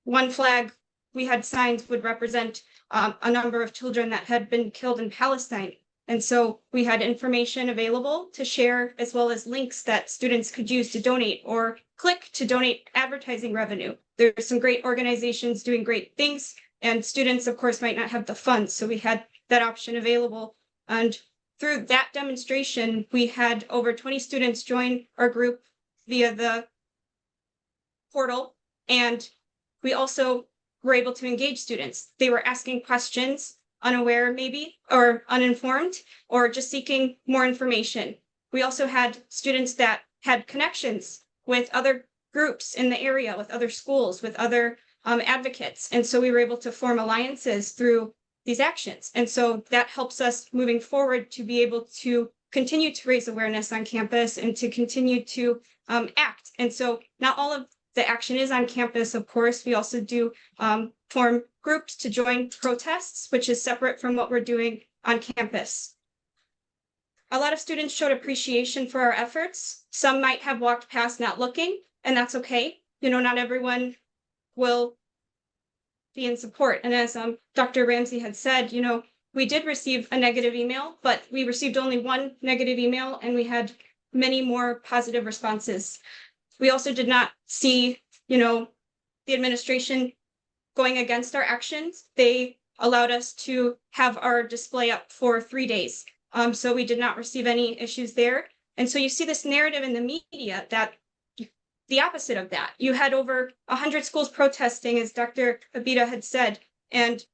one flag we had signs would represent a number of children that had been killed in Palestine. And so we had information available to share, as well as links that students could use to donate or click to donate advertising revenue. There's some great organizations doing great things, and students, of course, might not have the funds. So we had that option available. And through that demonstration, we had over 20 students join our group via the portal. And we also were able to engage students. They were asking questions, unaware maybe, or uninformed, or just seeking more information. We also had students that had connections with other groups in the area, with other schools, with other advocates. And so we were able to form alliances through these actions. And so that helps us moving forward to be able to continue to raise awareness on campus and to continue to act. And so not all of the action is on campus, of course, we also do form groups to join protests, which is separate from what we're doing on campus. A lot of students showed appreciation for our efforts. Some might have walked past not looking, and that's okay. You know, not everyone will be in support. And as Dr. Ramzy had said, you know, we did receive a negative email, but we received only one negative email and we had many more positive responses. We also did not see, you know, the administration going against our actions. They allowed us to have our display up for 3 days. So we did not receive any issues there. And so you see this narrative in the media that the opposite of that. You had over 100 schools protesting, as Dr. Abida had said, and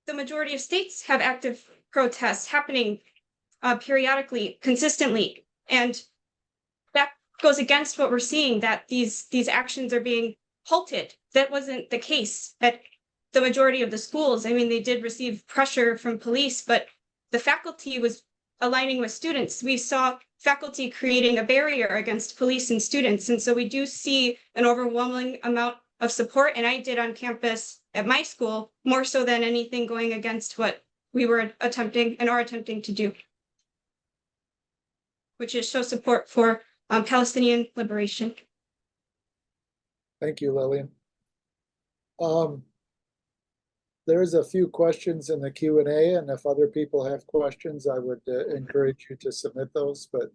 the majority of states have active protests happening periodically, consistently. And that goes against what we're seeing, that these actions are being halted. That wasn't the case at the majority of the schools. I mean, they did receive pressure from police, but the faculty was aligning with students. We saw faculty creating a barrier against police and students. And so we do see an overwhelming amount of support. And I did on campus at my school, more so than anything going against what we were attempting and are attempting to do, which is show support for Palestinian liberation. Thank you, Lillian. There's a few questions in the Q&A, and if other people have questions, I would encourage you to submit those, but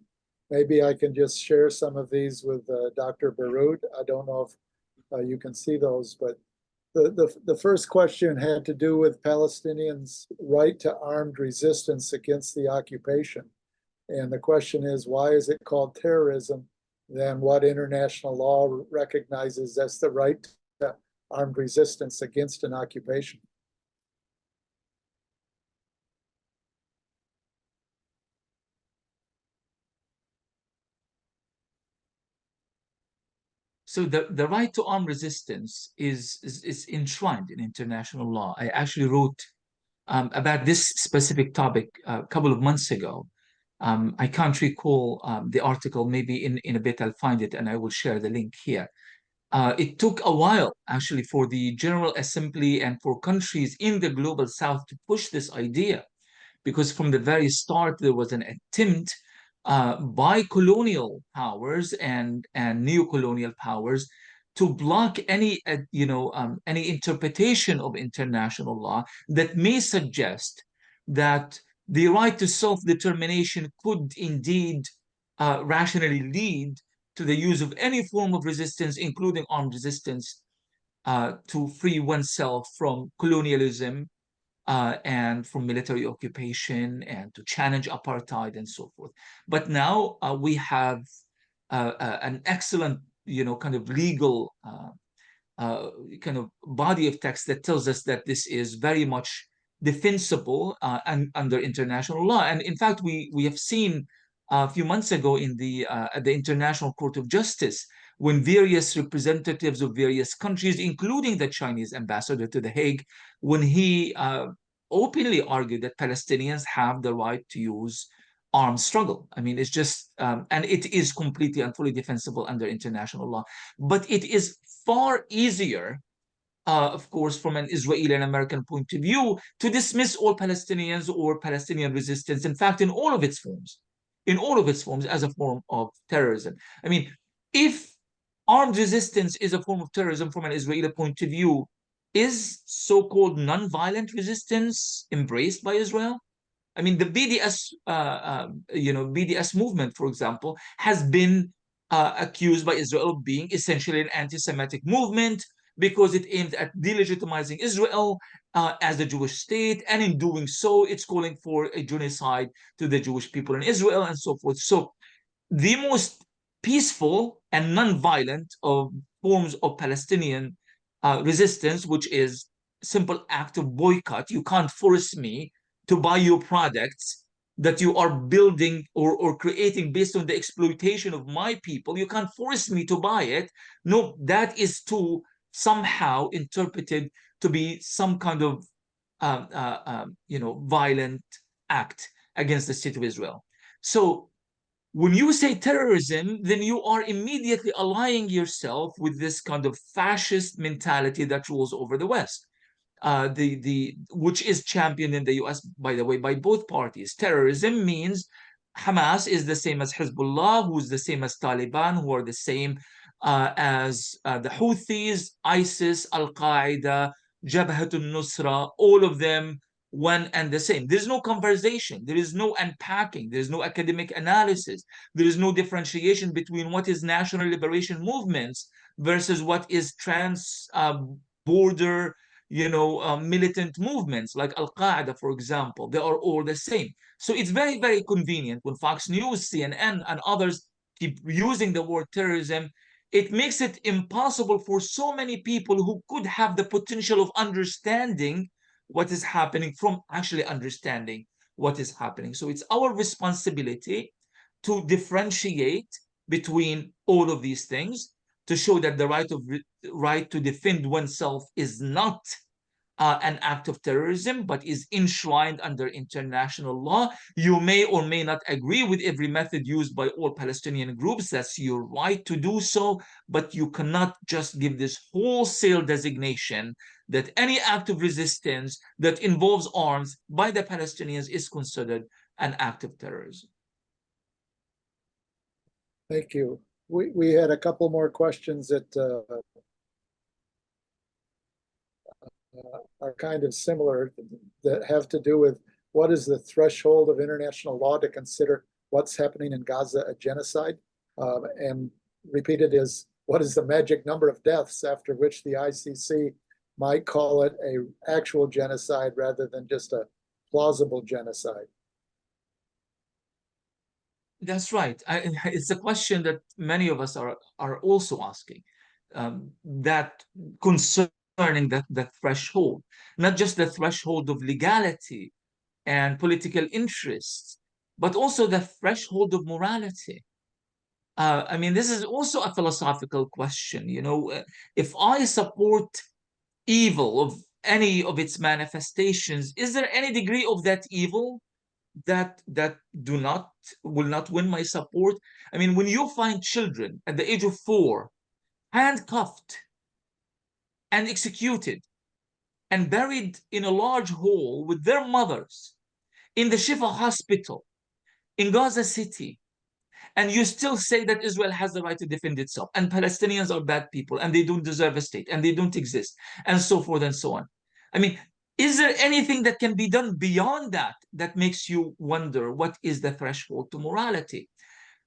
maybe I can just share some of these with Dr. Baroud. I don't know if you can see those, but the first question had to do with Palestinians' right to armed resistance against the occupation. And the question is, why is it called terrorism? Then what international law recognizes as the right to armed resistance against an occupation? So the right to armed resistance is enshrined in international law. I actually wrote about this specific topic a couple of months ago. I can't recall the article. Maybe in a bit I'll find it and I will share the link here. It took a while actually for the General Assembly and for countries in the Global South to push this idea, because from the very start there was an attempt by colonial powers and neo-colonial powers to block any any interpretation of international law that may suggest that the right to self-determination could indeed rationally lead to the use of any form of resistance, including armed resistance, to free oneself from colonialism and from military occupation and to challenge apartheid and so forth. But now we have an excellent, kind of legal kind of body of text that tells us that this is very much defensible and under international law. And in fact, we have seen a few months ago in at the International Court of Justice, when various representatives of various countries, including the Chinese ambassador to The Hague, when he openly argued that Palestinians have the right to use armed struggle. I mean, it's just, and it is completely and fully defensible under international law. But it is far easier, of course, from an Israeli and American point of view, to dismiss all Palestinians or Palestinian resistance, in fact, in all of its forms, as a form of terrorism. I mean, if armed resistance is a form of terrorism from an Israeli point of view, is so-called non-violent resistance embraced by Israel? I mean, the BDS, BDS movement, for example, has been accused by Israel of being essentially an anti-Semitic movement because it aimed at delegitimizing Israel as a Jewish state, and in doing so, it's calling for a genocide to the Jewish people in Israel and so forth. So the most peaceful and non-violent of forms of Palestinian resistance, which is simple act of boycott. You can't force me to buy your products that you are building or creating based on the exploitation of my people. You can't force me to buy it. No, that is too somehow interpreted to be some kind of violent act against the state of Israel. So When you say terrorism, then you are immediately allying yourself with this kind of fascist mentality that rules over the West. Which is championed in the US, by the way, by both parties. Terrorism means Hamas is the same as Hezbollah, who's the same as Taliban, who are the same as the Houthis, ISIS, Al Qaeda, Jabhat al-Nusra, all of them one and the same. There's no conversation, there is no unpacking, there's no academic analysis, there is no differentiation between what is national liberation movements versus what is trans border militant movements like Al Qaeda, for example. They are all the same. So it's very, very convenient when Fox News, CNN, and others keep using the word terrorism. It makes it impossible for so many people who could have the potential of understanding what is happening from actually understanding what is happening. So it's our responsibility to differentiate between all of these things, to show that the right to defend oneself is not an act of terrorism, but is enshrined under international law. You may or may not agree with every method used by all Palestinian groups. That's your right to do so, but you cannot just give this wholesale designation that any act of resistance that involves arms by the Palestinians is considered an act of terrorism. Thank you. We had a couple more questions that are kind of similar, that have to do with what is the threshold of international law to consider what's happening in Gaza a genocide? And repeated is, what is the magic number of deaths after which the ICC might call it an actual genocide rather than just a plausible genocide? That's right. It's a question that many of us are also asking. That concerning that threshold, not just the threshold of legality and political interests, but also the threshold of morality. I mean, this is also a philosophical question. If I support evil of any of its manifestations, is there any degree of that evil that will not win my support? I mean, when you find children at the age of 4 handcuffed and executed and buried in a large hole with their mothers in the Shifa hospital in Gaza City, and you still say that Israel has the right to defend itself, and Palestinians are bad people, and they don't deserve a state, and they don't exist, and so forth and so on. I mean, is there anything that can be done beyond that that makes you wonder what is the threshold to morality?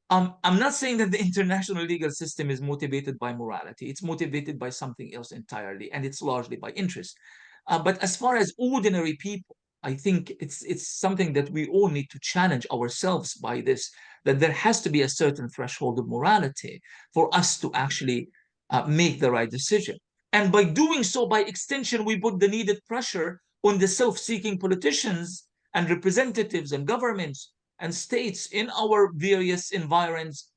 I'm not saying that the international legal system is motivated by morality. It's motivated by something else entirely, and it's largely by interest. But as far as ordinary people, I think it's something that we all need to challenge ourselves by this, that there has to be a certain threshold of morality for us to actually make the right decision. And by doing so, by extension, we put the needed pressure on the self-seeking politicians and representatives and governments and states in our various environs,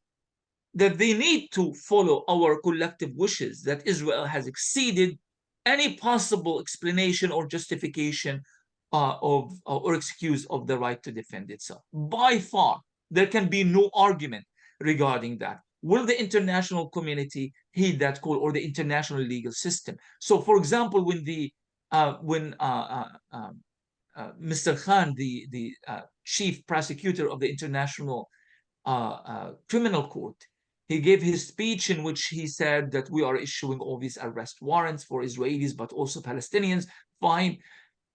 that they need to follow our collective wishes, that Israel has exceeded any possible explanation or justification or excuse of the right to defend itself. By far, there can be no argument regarding that. Will the international community heed that call, or the international legal system? So, for example, when Mr. Khan, the chief prosecutor of the International Criminal Court, he gave his speech in which he said that we are issuing all these arrest warrants for Israelis, but also Palestinians. Fine.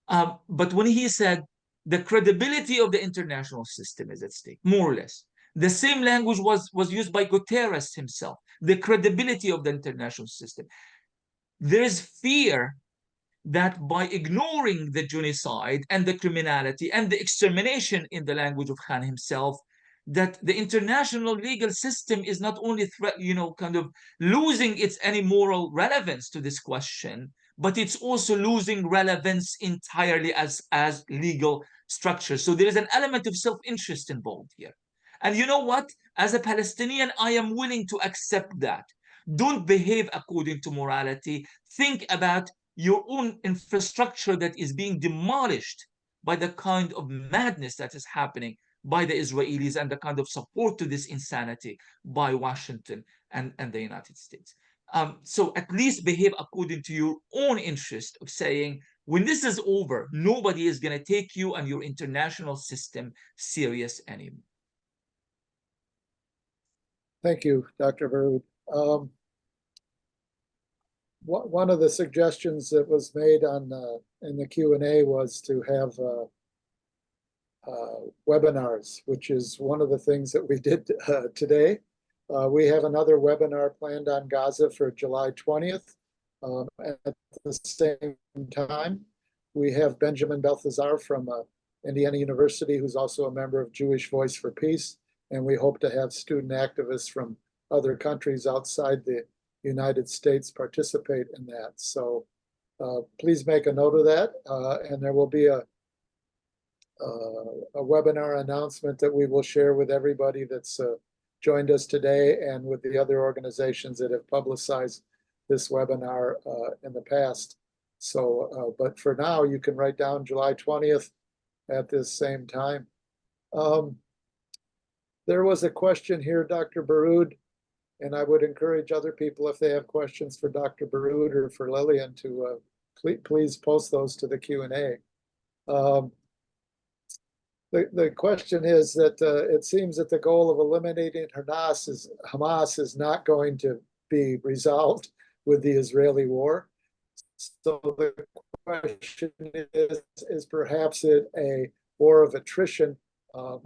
But when he said the credibility of the international system is at stake, more or less, the same language was used by Guterres himself, the credibility of the international system. There is fear that by ignoring the genocide and the criminality and the extermination, in the language of Khan himself, that the international legal system is not only kind of losing its any moral relevance to this question, but it's also losing relevance entirely as legal structure. So there is an element of self-interest involved here. And you know what? As a Palestinian, I am willing to accept that. Don't behave according to morality. Think about your own infrastructure that is being demolished by the kind of madness that is happening by the Israelis and the kind of support to this insanity by Washington and the United States. So at least behave according to your own interest of saying, when this is over, nobody is going to take you and your international system serious anymore. Thank you, Dr. Baroud. One of the suggestions that was made on in the Q&A was to have webinars, which is one of the things that we did today. We have another webinar planned on Gaza for July 20th. At the same time, we have Benjamin Balthazar from Indiana University, who's also a member of Jewish Voice for Peace. And we hope to have student activists from other countries outside the United States participate in that. So please make a note of that. And there will be a webinar announcement that we will share with everybody that's joined us today and with the other organizations that have publicized this webinar in the past. So, but for now, you can write down July 20th at this same time. There was a question here, Dr. Baroud, and I would encourage other people, if they have questions for Dr. Baroud or for Lillian, to please post those to the Q&A. The question is that it seems that the goal of eliminating Hamas is not going to be resolved with the Israeli war. So the question is perhaps it a war of attrition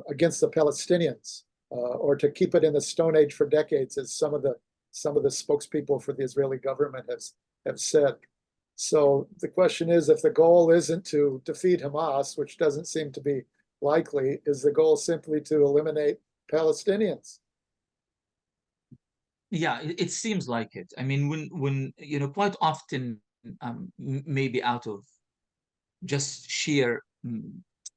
against the Palestinians, or to keep it in the Stone Age for decades, as some of the spokespeople for the Israeli government have said. So the question is, if the goal isn't to defeat Hamas, which doesn't seem to be likely, is the goal simply to eliminate Palestinians? Yeah, it seems like it. I mean, when you know, quite often, maybe out of just sheer,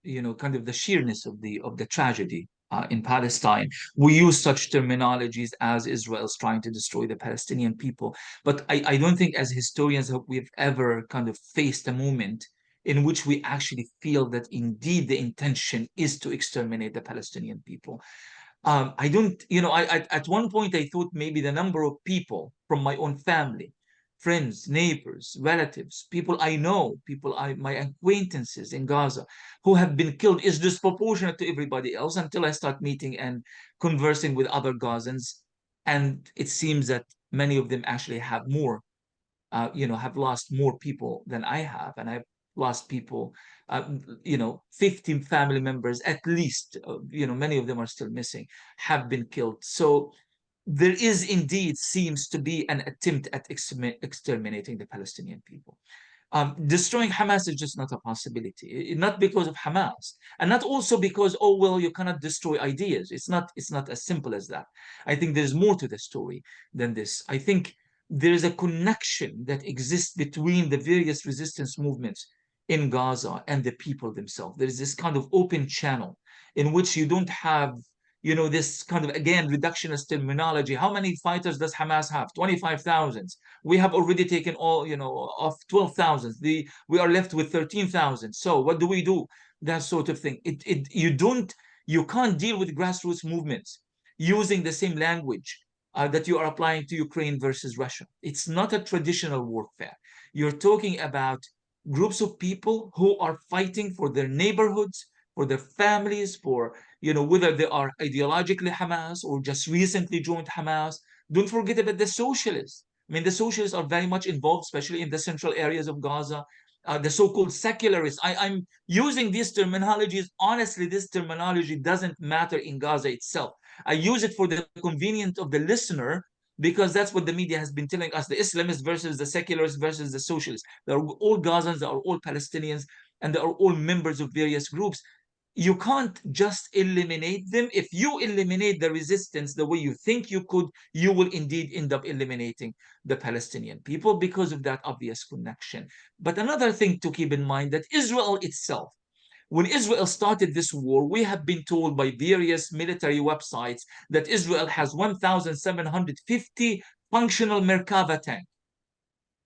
you know, kind of the sheerness of the tragedy in Palestine, we use such terminologies as Israel's trying to destroy the Palestinian people. But I don't think, as historians, we've ever kind of faced a moment in which we actually feel that indeed the intention is to exterminate the Palestinian people. I don't, you know, at one point I thought maybe the number of people from my own family, friends, neighbors, relatives, people I know, my acquaintances in Gaza who have been killed is disproportionate to everybody else, until I start meeting and conversing with other Gazans. And it seems that many of them actually have more, you know, have lost more people than I have. And I've lost people, you know, 15 family members at least, you know, many of them are still missing, have been killed. So there is indeed seems to be an attempt at exterminating the Palestinian people. Destroying Hamas is just not a possibility, not because of Hamas, and not also because, oh, well, you cannot destroy ideas. It's not as simple as that. I think there's more to the story than this. I think there is a connection that exists between the various resistance movements in Gaza and the people themselves. There is this kind of open channel in which you don't have, you know, this kind of, again, reductionist terminology. How many fighters does Hamas have? 25,000. We have already taken all, you know, of 12,000. We are left with 13,000. So what do? That sort of thing. You can't deal with grassroots movements using the same language that you are applying to Ukraine versus Russia. It's not a traditional warfare. You're talking about groups of people who are fighting for their neighborhoods, for their families, for, you know, whether they are ideologically Hamas or just recently joined Hamas. Don't forget about the socialists. I mean, the socialists are very much involved, especially in the central areas of Gaza. The so-called secularists. I'm using these terminologies. Honestly, this terminology doesn't matter in Gaza itself. I use it for the convenience of the listener, because that's what the media has been telling us: the Islamists versus the secularists versus the socialists. They're all Gazans, they are all Palestinians, and they are all members of various groups. You can't just eliminate them. If you eliminate the resistance the way you think you could, you will indeed end up eliminating the Palestinian people because of that obvious connection. But another thing to keep in mind, that Israel itself, when Israel started this war, we have been told by various military websites that Israel has 1,750 functional Merkava tanks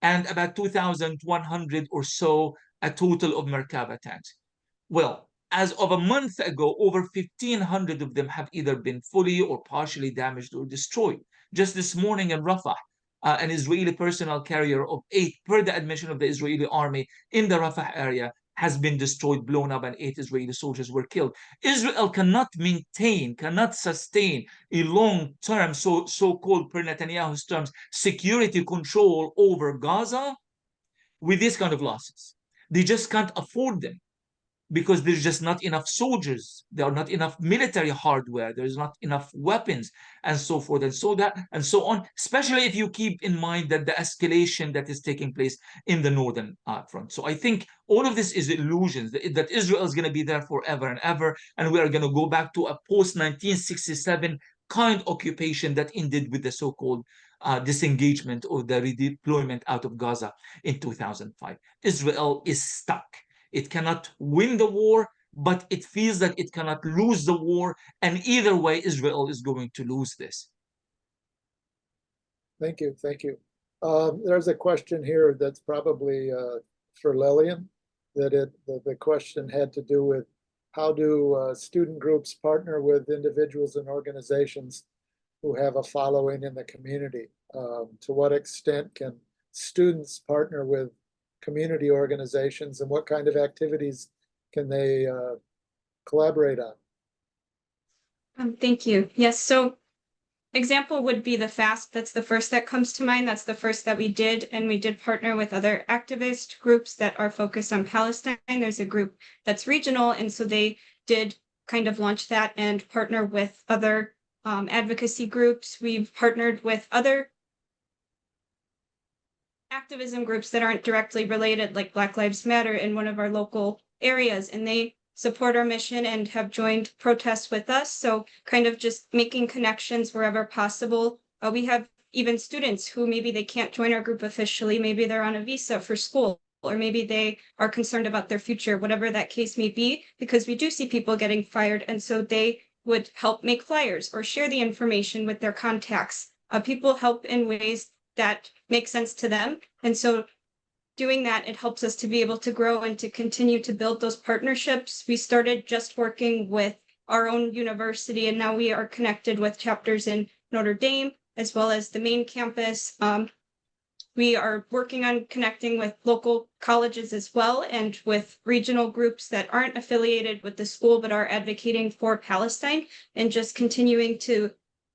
and about 2,100 or so a total of Merkava tanks. Well, as of a month ago, over 1,500 of them have either been fully or partially damaged or destroyed. Just this morning in Rafah, an Israeli personnel carrier of 8, per the admission of the Israeli army in the Rafah area, has been destroyed, blown up, and 8 Israeli soldiers were killed. Israel cannot maintain, cannot sustain a long-term, so-called, per Netanyahu's terms, security control over Gaza with these kind of losses. They just can't afford them, because there's just not enough soldiers, there are not enough military hardware, there's not enough weapons, and so forth and so on, especially if you keep in mind that the escalation that is taking place in the northern front. So I think all of this is illusions, that Israel is going to be there forever and ever, and we are going to go back to a post-1967 kind occupation that ended with the so-called disengagement or the redeployment out of Gaza in 2005. Israel is stuck. It cannot win the war, but it feels that it cannot lose the war. And either way, Israel is going to lose this. Thank you. Thank you. There's a question here that's probably for Lillian. The question had to do with how do student groups partner with individuals and organizations who have a following in the community? To what extent can students partner with community organizations, and what kind of activities can they collaborate on? Thank you. Yes, so example would be the FAST. That's the first that comes to mind. That's the first that we did, and we did partner with other activist groups that are focused on Palestine. There's a group that's regional, and so they did kind of launch that and partner with other advocacy groups. We've partnered with other activism groups that aren't directly related, like Black Lives Matter, in one of our local areas, and they support our mission and have joined protests with us. So kind of just making connections wherever possible. We have even students who maybe they can't join our group officially, maybe they're on a visa for school, or maybe they are concerned about their future, whatever that case may be, because we do see people getting fired, and so they would help make flyers or share the information with their contacts. People help in ways that make sense to them. And so doing that, it helps us to be able to grow and to continue to build those partnerships. We started just working with our own university, and now we are connected with chapters in Notre Dame, as well as the main campus. We are working on connecting with local colleges as well, and with regional groups that aren't affiliated with the school, but are advocating for Palestine, and just continuing to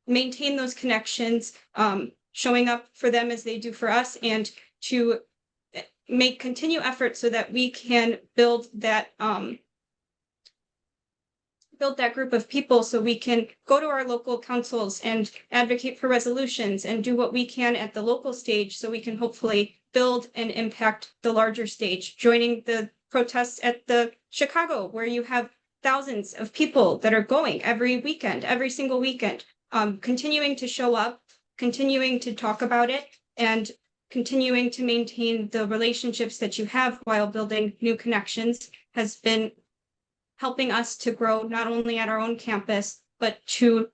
maintain those connections, showing up for them as they do for us, and to continue efforts so that we can build that group of people, so we can go to our local councils and advocate for resolutions and do what we can at the local stage, so we can hopefully build and impact the larger stage, joining the protests at the Chicago, where you have thousands of people that are going every weekend, every single weekend, continuing to show up, continuing to talk about it, and continuing to maintain the relationships that you have while building new connections has been helping us to grow not only at our own campus, but to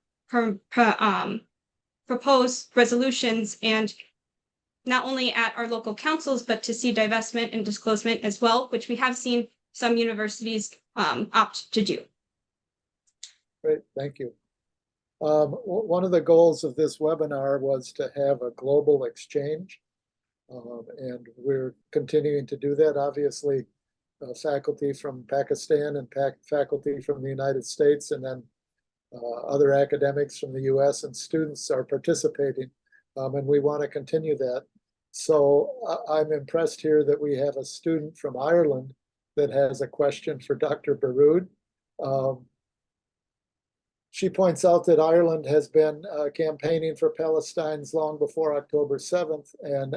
propose resolutions, and not only at our local councils, but to see divestment and disclosement as well, which we have seen some universities opt to do. Great, thank you. One of the goals of this webinar was to have a global exchange, and we're continuing to do that. Obviously, faculty from Pakistan and faculty from the United States, and then other academics from the US and students are participating, and we want to continue that. So I'm impressed here that we have a student from Ireland that has a question for Dr. Baroud. She points out that Ireland has been campaigning for Palestine's long before October 7th. And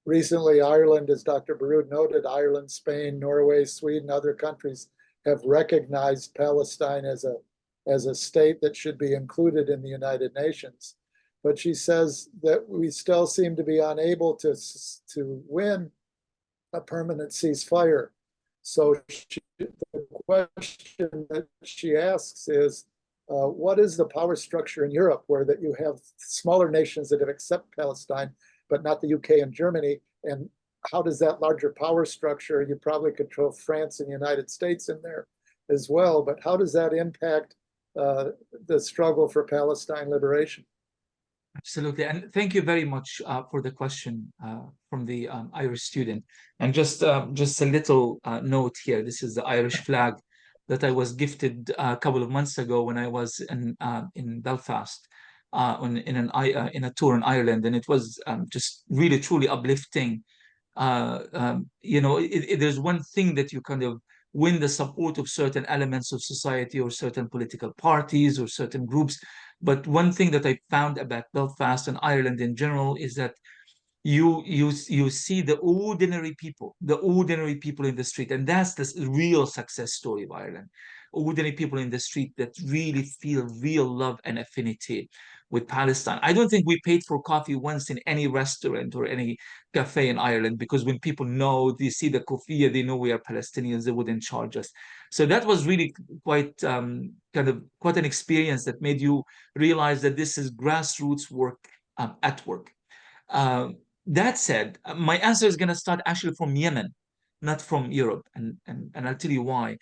recently, Ireland, as Dr. Baroud noted, Ireland, Spain, Norway, Sweden, other countries have recognized Palestine as a state that should be included in the United Nations. But she says that we still seem to be unable to win a permanent ceasefire. So the question that she asks is, what is the power structure in Europe where that you have smaller nations that have accepted Palestine, but not the UK and Germany? And how does that larger power structure, you probably could throw France and the United States in there, as well, but how does that impact the struggle for Palestine liberation? Absolutely. And thank you very much for the question from the Irish student. And just a little note here. This is the Irish flag that I was gifted a couple of months ago when I was in Belfast in a tour in Ireland. And it was just really, truly uplifting. There's one thing that you kind of win the support of certain elements of society or certain political parties or certain groups. But one thing that I found about Belfast and Ireland in general is that you see the ordinary people in the street, and that's the real success story of Ireland. Ordinary people in the street that really feel real love and affinity with Palestine. I don't think we paid for coffee once in any restaurant or any cafe in Ireland, because when people know, they see the kofia, they know we are Palestinians, they wouldn't charge us. So that was really quite quite an experience that made you realize that this is grassroots work at work. That said, my answer is going to start actually from Yemen, not from Europe, and I'll tell you why.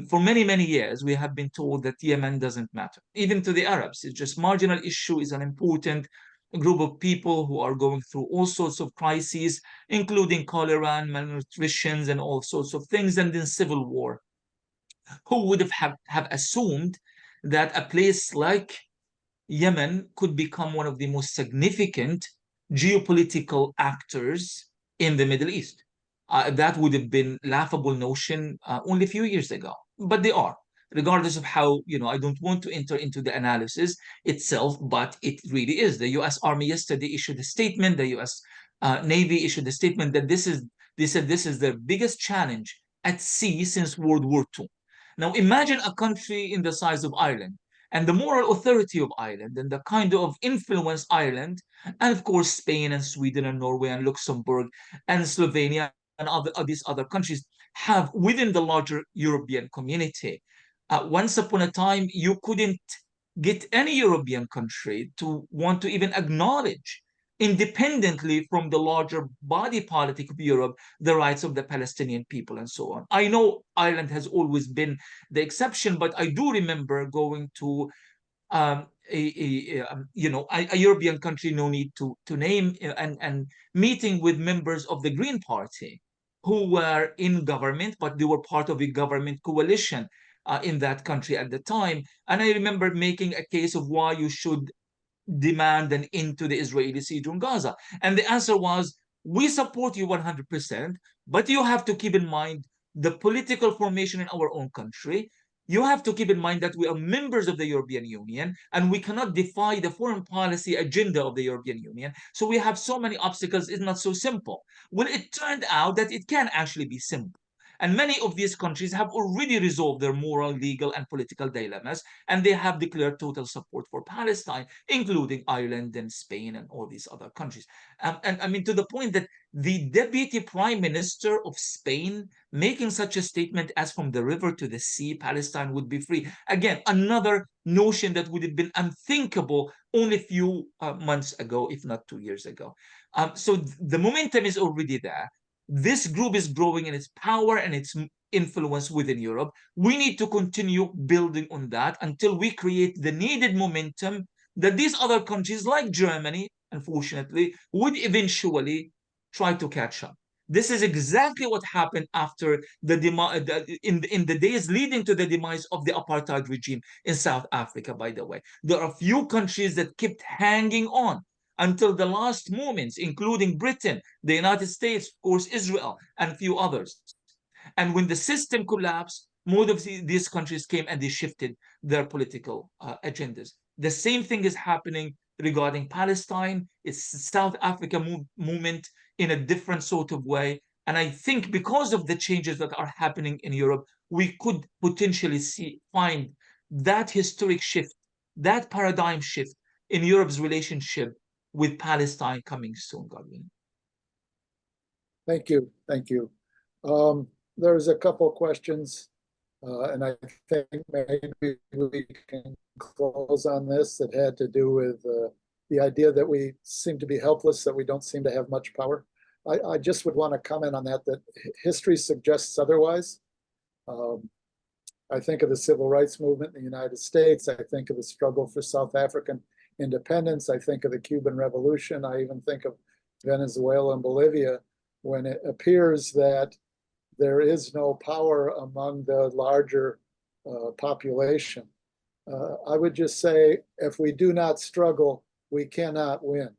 For many, many years, we have been told that Yemen doesn't matter, even to the Arabs. It's just marginal issue, is an important group of people who are going through all sorts of crises, including cholera and malnutrition and all sorts of things, and then civil war. Who would have assumed that a place like Yemen could become one of the most significant geopolitical actors in the Middle East? That would have been laughable notion only a few years ago, but they are. Regardless of how, I don't want to enter into the analysis itself, but it really is. The U.S. Army yesterday issued a statement. The U.S. Navy issued a statement that they said this is their biggest challenge at sea since World War II. Now imagine a country in the size of Ireland, and the moral authority of Ireland, and the kind of influence Ireland, and of course Spain and Sweden and Norway and Luxembourg and Slovenia and these other countries have within the larger European community. Once upon a time, you couldn't get any European country to want to even acknowledge, independently from the larger body politic of Europe, the rights of the Palestinian people and so on. I know Ireland has always been the exception, but I do remember going to a European country, no need to name, and meeting with members of the Green Party who were in government, but they were part of a government coalition in that country at the time. And I remember making a case of why you should demand an end to the Israeli siege on Gaza. And the answer was, we support you 100%, but you have to keep in mind the political formation in our own country. You have to keep in mind that we are members of the European Union, and we cannot defy the foreign policy agenda of the European Union. So we have so many obstacles, it's not so simple. Well, it turned out that it can actually be simple. And many of these countries have already resolved their moral, legal, and political dilemmas, and they have declared total support for Palestine, including Ireland and Spain and all these other countries. And I mean, to the point that the deputy prime minister of Spain making such a statement as from the river to the sea, Palestine would be free. Again, another notion that would have been unthinkable only a few months ago, if not 2 years ago. So the momentum is already there. This group is growing in its power and its influence within Europe. We need to continue building on that until we create the needed momentum that these other countries like Germany, unfortunately, would eventually try to catch up. This is exactly what happened after in the days leading to the demise of the apartheid regime in South Africa, by the way. There are a few countries that kept hanging on until the last moments, including Britain, the United States, of course, Israel, and a few others. And when the system collapsed, most of these countries came and they shifted their political agendas. The same thing is happening regarding Palestine. It's South Africa movement in a different sort of way. And I think because of the changes that are happening in Europe, we could potentially find that historic shift, that paradigm shift in Europe's relationship with Palestine coming soon, God willing. Thank you. Thank you. There's a couple of questions, and I think maybe we can close on this, that had to do with the idea that we seem to be helpless, that we don't seem to have much power. I just would want to comment on that history suggests otherwise. I think of the civil rights movement in the United States. I think of the struggle for South African independence. I think of the Cuban Revolution. I even think of Venezuela and Bolivia, when it appears that there is no power among the larger population. I would just say, if we do not struggle, we cannot win.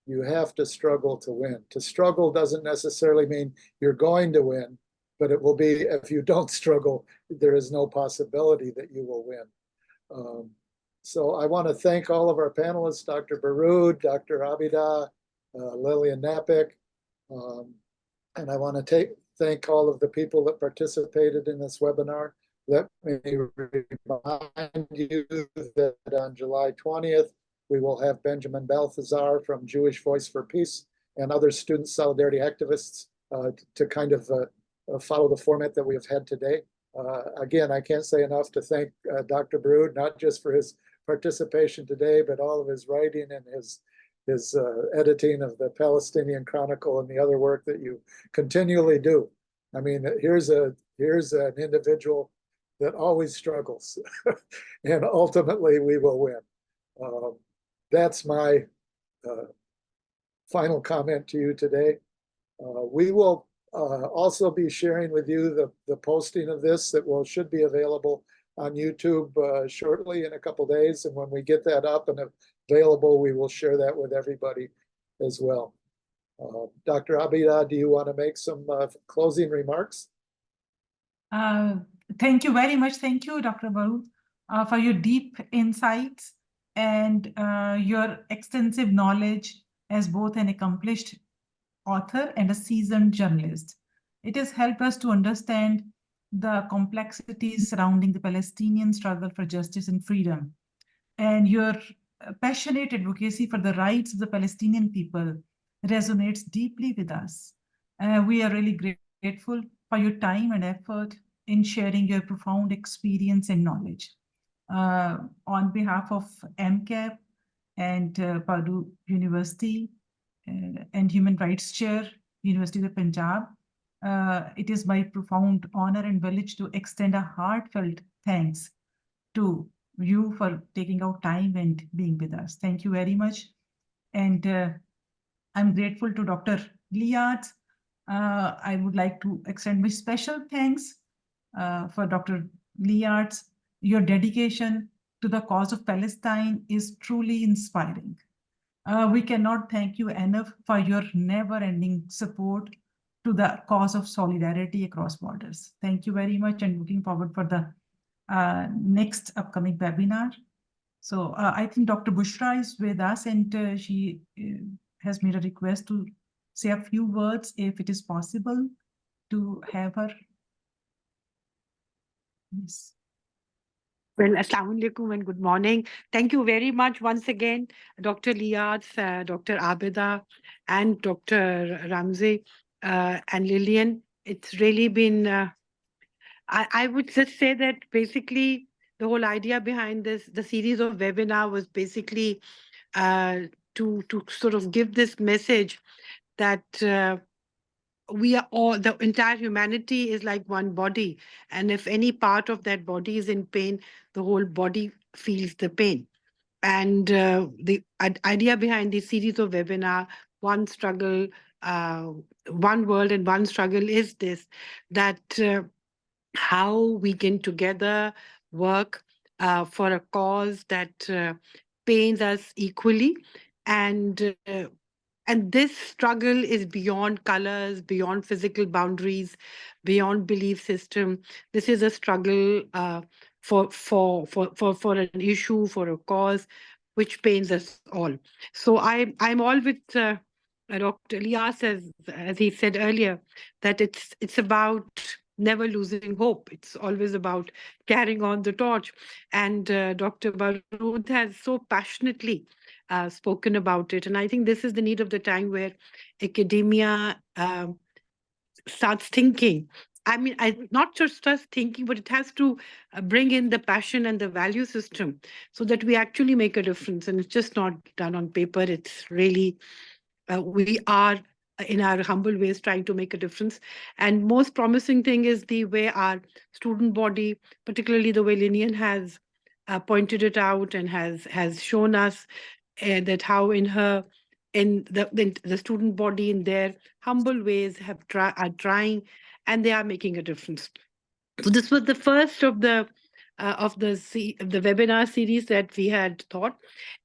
You have to struggle to win. To struggle doesn't necessarily mean you're going to win, but it will be, if you don't struggle, there is no possibility that you will win. So I want to thank all of our panelists, Dr. Baroud, Dr. Abida, Lillian Knapik, and I want to thank all of the people that participated in this webinar. Let me remind you that on July 20th, we will have Benjamin Balthazar from Jewish Voice for Peace and other student solidarity activists to kind of follow the format that we have had today. Again, I can't say enough to thank Dr. Baroud, not just for his participation today, but all of his writing and his editing of the Palestinian Chronicle and the other work that you continually do. I mean, here's an individual that always struggles, and ultimately we will win. That's my final comment to you today. We will also be sharing with you the posting of this that should be available on YouTube shortly in a couple days. And when we get that up and available, we will share that with everybody as well. Dr. Abida, do you want to make some closing remarks? Thank you very much. Thank you, Dr. Baroud, for your deep insights and your extensive knowledge as both an accomplished author and a seasoned journalist. It has helped us to understand the complexities surrounding the Palestinian struggle for justice and freedom. And your passionate advocacy for the rights of the Palestinian people resonates deeply with us. We are really grateful for your time and effort in sharing your profound experience and knowledge. On behalf of MCAP and Purdue University and Human Rights Chair, University of Punjab, it is my profound honor and privilege to extend a heartfelt thanks to you for taking out time and being with us. Thank you very much. And I'm grateful to Dr. Liat. I would like to extend my special thanks for Dr. Liat. Your dedication to the cause of Palestine is truly inspiring. We cannot thank you enough for your never-ending support to the cause of solidarity across borders. Thank you very much, and looking forward for the next upcoming webinar. So I think Dr. Bushra is with us, and she has made a request to say a few words, if it is possible, to have her. Yes. Well, Assalamu alaikum and good morning. Thank you very much once again, Dr. Liat, Dr. Abida, and Dr. Ramzy and Lillian. It's really been, I would just say that basically the whole idea behind this, the series of webinar was basically to sort of give this message that we are all, the entire humanity is like one body. And if any part of that body is in pain, the whole body feels the pain. And the idea behind this series of webinar, One Struggle, One World and One Struggle, is this, that how we can together work for a cause that pains us equally. And this struggle is beyond colors, beyond physical boundaries, beyond belief system. This is a struggle for an issue, for a cause, which pains us all. So I'm all with Dr. Elias, as he said earlier, that it's about never losing hope. It's always about carrying on the torch. And Dr. Baroud has so passionately spoken about it. And I think this is the need of the time where academia starts thinking. I mean, not just starts thinking, but it has to bring in the passion and the value system so that we actually make a difference. And it's just not done on paper. It's really, we are in our humble ways, trying to make a difference. And most promising thing is the way our student body, particularly the way Lillian has pointed it out and has shown us that how in the student body in their humble ways are trying, and they are making a difference. So this was the first of the webinar series that we had thought.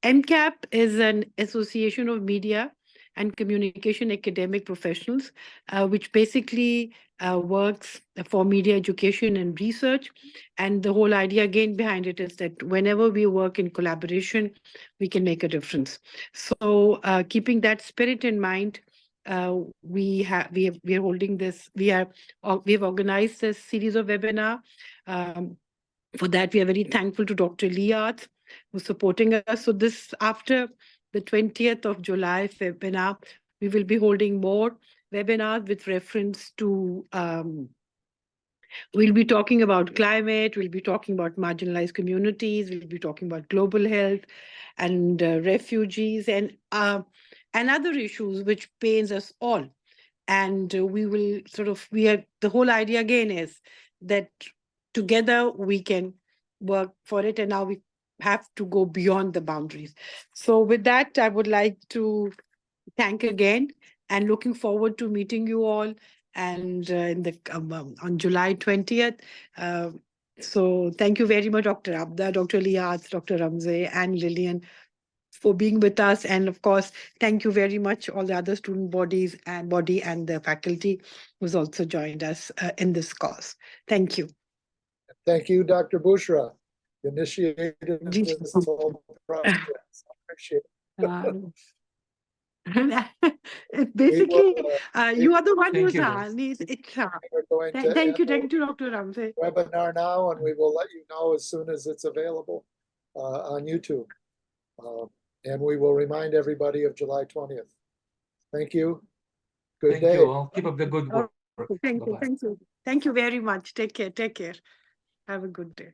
MCAP is an association of media and communication academic professionals, which basically works for media education and research. And the whole idea again behind it is that whenever we work in collaboration, we can make a difference. So keeping that spirit in mind, we are holding this. We have organized this series of webinar. For that, we are very thankful to Dr. Artz, who's supporting us. So this, after the 20th of July webinar, we will be holding more webinars with reference to, we'll be talking about climate, we'll be talking about marginalized communities, we'll be talking about global health and refugees and other issues which pains us all. And we will the whole idea again is that together we can work for it, and now we have to go beyond the boundaries. So with that, I would like to thank again and looking forward to meeting you all and on July 20th. So thank you very much, Dr. Abda, Dr. Liaz, Dr. Ramzy, and Lillian, for being with us. And of course, thank you very much all the other student body and the faculty who's also joined us in this course. Thank you. Thank you, Dr. Bushra, initiated this whole process. I appreciate it. Basically, We you are the one Thank who's you. We're going to thank you, end Dr. Ramzy. the webinar now, and we will let you know as soon as it's available on YouTube. And we will remind everybody of July 20th. Thank you. Good Thank day. you all. Keep up the good work. Thank you. Bye-bye. Thank you very much. Take care. Have a good day.